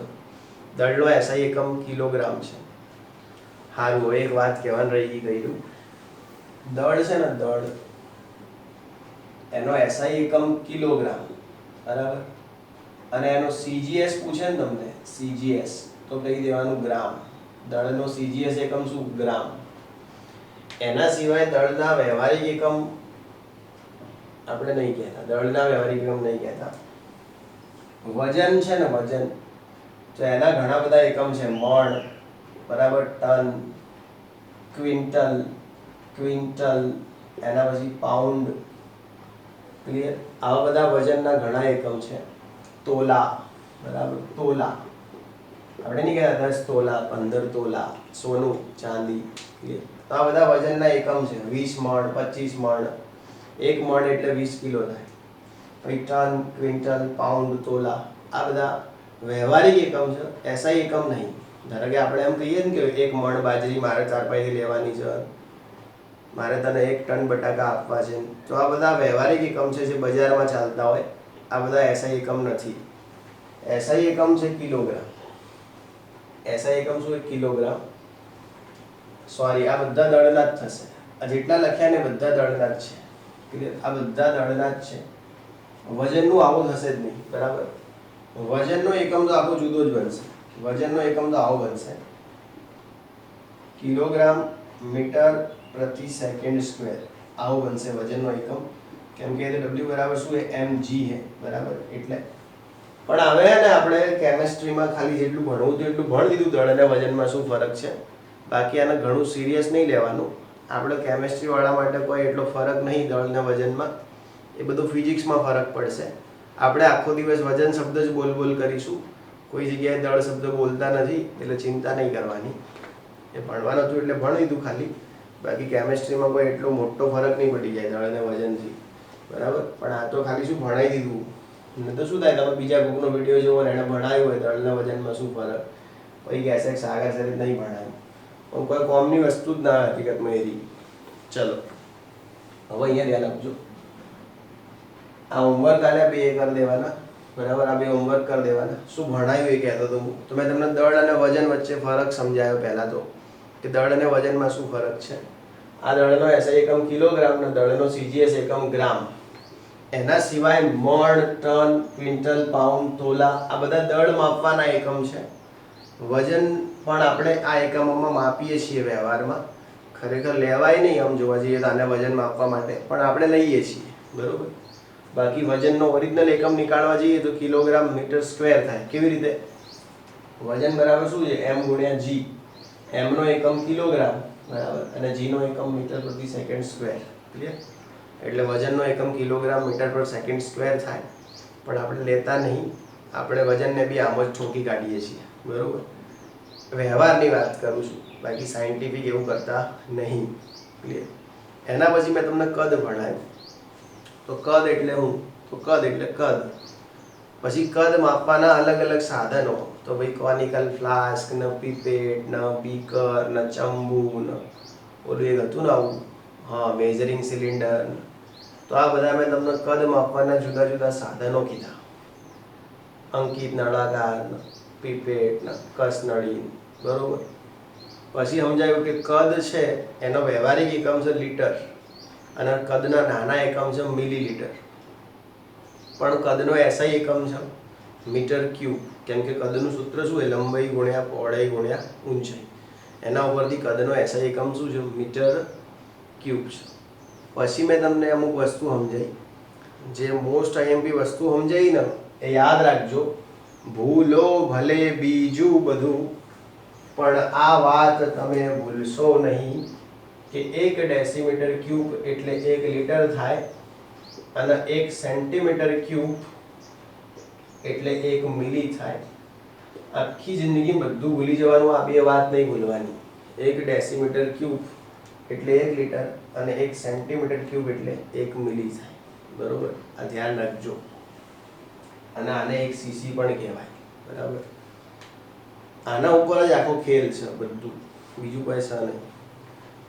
દળનો SI એકમ કિલોગ્રામ છે હારું એક વાત કહેવાનું રહી ગયું દળ છે ને દળ એનો SI એકમ કિલોગ્રામ બરાબર અને એનો CGS પૂછે ને તમને CGS તો કહી દેવાનું ગ્રામ દળનો CGS એકમ શું ગ્રામ એના સિવાય દળના વ્યવહારિક એકમ આપણે નહીં કહેતા દળના વ્યવહારિક એકમ નહીં કહેતા વજન છે ને વજન તો એના ઘણા બધા એકમ છે મણ બરાબર ટન ક્વિન્ટલ એના પછી પાઉન્ડ ક્લિયર આવા બધા વજનના ઘણા એકમ છે તોલા બરાબર તોલા આપણે નહીં કહેતા 10 તોલા 15 તોલા સોનું ચાંદી ક્લિયર તો આ બધા વજનના એકમ છે 20 મણ 25 મણ 1 મણ એટલે 20 કિલો થાય પછી ટન ક્વિન્ટલ પાઉન્ડ તોલા આ બધા વ્યવહારિક એકમ છે SI એકમ નહીં ધારો કે આપણે એમ કહીએ ને કે 1 મણ બાજરી મારે 4 લેવાની છે મારે તને 1 ટન બટાકા આપવા છે તો આ બધા વ્યવહારિક એકમ છે જે બજારમાં ચાલતા હોય આ બધા SI એકમ નથી SI એકમ છે કિલોગ્રામ SI એકમ શું કિલોગ્રામ સોરી આ બધા દળના જ થશે આ જેટલા લખ્યા ને બધા દળના જ છે ક્લિયર આ બધા દળના જ છે વજનનું આવું થશે જ નહીં બરાબર વજનનો એકમ તો આખો જુદો જ બનશે વજનનો એકમ તો આવો બનશે કિલોગ્રામ મીટર પ્રતિ સેકન્ડ સ્ક્વેર આવો બનશે વજનનો એકમ કેમ કે W બરાબર શું છે mg છે બરાબર એટલે પણ હવે ને આપણે કેમેસ્ટ્રીમાં ખાલી જેટલું ભણવું હતું એટલું ભણી દીધું દળ અને વજનમાં શું ફરક છે બાકી આને ઘણું સિરિયસ નહીં લેવાનું આપણે કેમેસ્ટ્રી વાળા માટે કોઈ એટલો ફરક નહીં દળ અને વજનમાં એ બધું ફિઝિક્સમાં ફરક પડશે આપણે આખો દિવસ વજન શબ્દ જ બોલ કરીશું કોઈ જગ્યાએ દળ શબ્દ બોલતા નથી એટલે ચિંતા નહીં કરવાની એ ભણવાનું હતું એટલે ભણી દીધું ખાલી બાકી કેમેસ્ટ્રીમાં કોઈ એટલો મોટો ફરક નહીં પડી જાય દળ અને વજનથી બરાબર પણ આ તો ખાલી શું ભણાવી દીધું ને તો શું થાય તમે બીજા કોઈકનો વિડીયો જોવો ને એને ભણાવ્યું હોય દળ અને વજનમાં શું ફરક પછી કહેશે કે સાગર સર નહીં ભણાવ્યું પણ કોઈ કોમની વસ્તુ જ ના હકીકતમાં એરી ચલો હવે અહીંયા ધ્યાન આપજો આ હોમવર્ક આલ્યા બે કરી દેવાના બરાબર, આ બે હોમવર્ક કરી દેવાના. શું ભણાયું એ કહેતો હતો હું. તો મેં તમને દળ અને વજન વચ્ચે ફરક સમજાયો પહેલાં તો, કે દળ અને વજનમાં શું ફરક છે. આ દળનો એસઆઈ એકમ કિલોગ્રામ અને દળનો સીજીએસ એકમ ગ્રામ. એના સિવાય મણ, ટન, ક્વિન્ટલ, પાઉન્ડ, તોલા આ બધા દળ માપવાના એકમ છે. વજન પણ આપણે આ એકમોમાં માપીએ છીએ વ્યવહારમાં. ખરેખર લેવાય નહીં આમ જોવા જઈએ તો આને વજન માપવા માટે, પણ આપણે લઈએ છીએ, બરોબર. બાકી વજનનો ઓરિજિનલ એકમ નીકાળવા જઈએ તો કિલોગ્રામ મીટર સ્ક્વેર થાય. કેવી રીતે? વજન બરાબર શું છે? m ગુણ્યા g. m નો એકમ કિલોગ્રામ, બરાબર, અને g નો એકમ મીટર પ્રતિ સેકન્ડ સ્ક્વેર. ક્લિયર? એટલે વજનનો એકમ કિલોગ્રામ મીટર પર સેકન્ડ સ્ક્વેર થાય, પણ આપણે લેતા નહીં. આપણે વજનને બી આમ જ ઠોકી કાઢીએ છીએ, બરોબર. વ્યવહારની વાત કરું છું, બાકી સાયન્ટિફિક એવું કરતા નહીં. ક્લિયર? એના પછી મેં તમને કદ ભણાવ્યું. તો કદ એટલે હું? તો કદ એટલે કદ. પછી કદ માપવાના અલગ અલગ સાધનો. તો ભાઈ કોનિકલ ફ્લાસ્ક ને પીપેટ ને બીકર ને ચંબુ ને ઓલું એક હતું ને આવું, હા, મેઝરિંગ સિલિન્ડર. તો આ બધા મેં તમને કદ માપવાના જુદા જુદા સાધનો કીધા. અંકિત નળાકાર ને પીપેટ ને કસનળી, બરોબર. પછી સમજાયું કે કદ છે એનો વ્યવહારિક એકમ છે લીટર, અને કદના નાના એકમ છે મિલીલીટર. પણ કદનો એસઆઈ એકમ છે મીટર ક્યુબ, કેમ કે કદનું સૂત્ર શું છે? લંબાઈ ગુણ્યા પહોળાઈ ગુણ્યા ઊંચાઈ. એના ઉપરથી કદનો એસઆઈ એકમ શું છે? મીટર ક્યુબ છે. પછી મેં તમને અમુક વસ્તુ સમજાવી, જે મોસ્ટ આઈએમપી વસ્તુ સમજાવી ને એ યાદ રાખજો. ભૂલો ભલે બીજું બધું, પણ આ વાત તમે ભૂલશો નહીં કે 1 ડેસીમીટર ક્યુબ એટલે 1 લીટર થાય, અને 1 સેન્ટીમીટર ક્યુબ એટલે 1 મિલી થાય. આખી જિંદગી બધું ભૂલી જવાનું, આ બે વાત નહીં ભૂલવાની. 1 ડેસીમીટર ક્યુબ એટલે 1 લીટર, અને 1 સેન્ટીમીટર ક્યુબ એટલે 1 મિલી થાય, બરોબર. આ ધ્યાન રાખજો. અને આને 1 સીસી પણ કહેવાય, બરાબર. આના ઉપર જ આખો ખેલ છે બધું, બીજું કોઈ છે નહીં.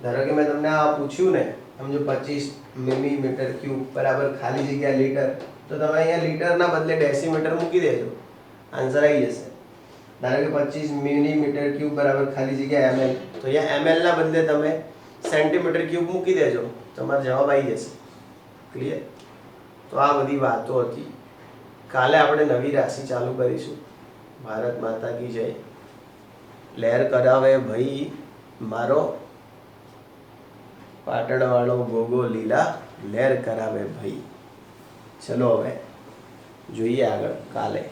ધારો કે મેં તમને આ પૂછ્યું ને, સમજો 25 મિલીમીટર ક્યુબ બરાબર ખાલી જગ્યા લીટર, તો તમે અહીંયા લીટરના બદલે ડેસીમીટર મૂકી દેજો, આન્સર આવી જશે. ધારો કે 25 મિલીમીટર ક્યુબ બરાબર ખાલી જગ્યા ml, તો અહીંયા ml ના બદલે તમે સેન્ટીમીટર ક્યુબ મૂકી દેજો, તમારો જવાબ આવી જશે. ક્લિયર? તો આ બધી વાતો હતી. કાલે આપણે નવી રાશિ ચાલુ કરીશું. ભારત માતા કી જય. લહેર કરાવે ભાઈ મારો પાટણવાળો ગોગો લીલા, લહેર કરાવે ભાઈ. ચલો હવે જોઈએ આગળ કાલે.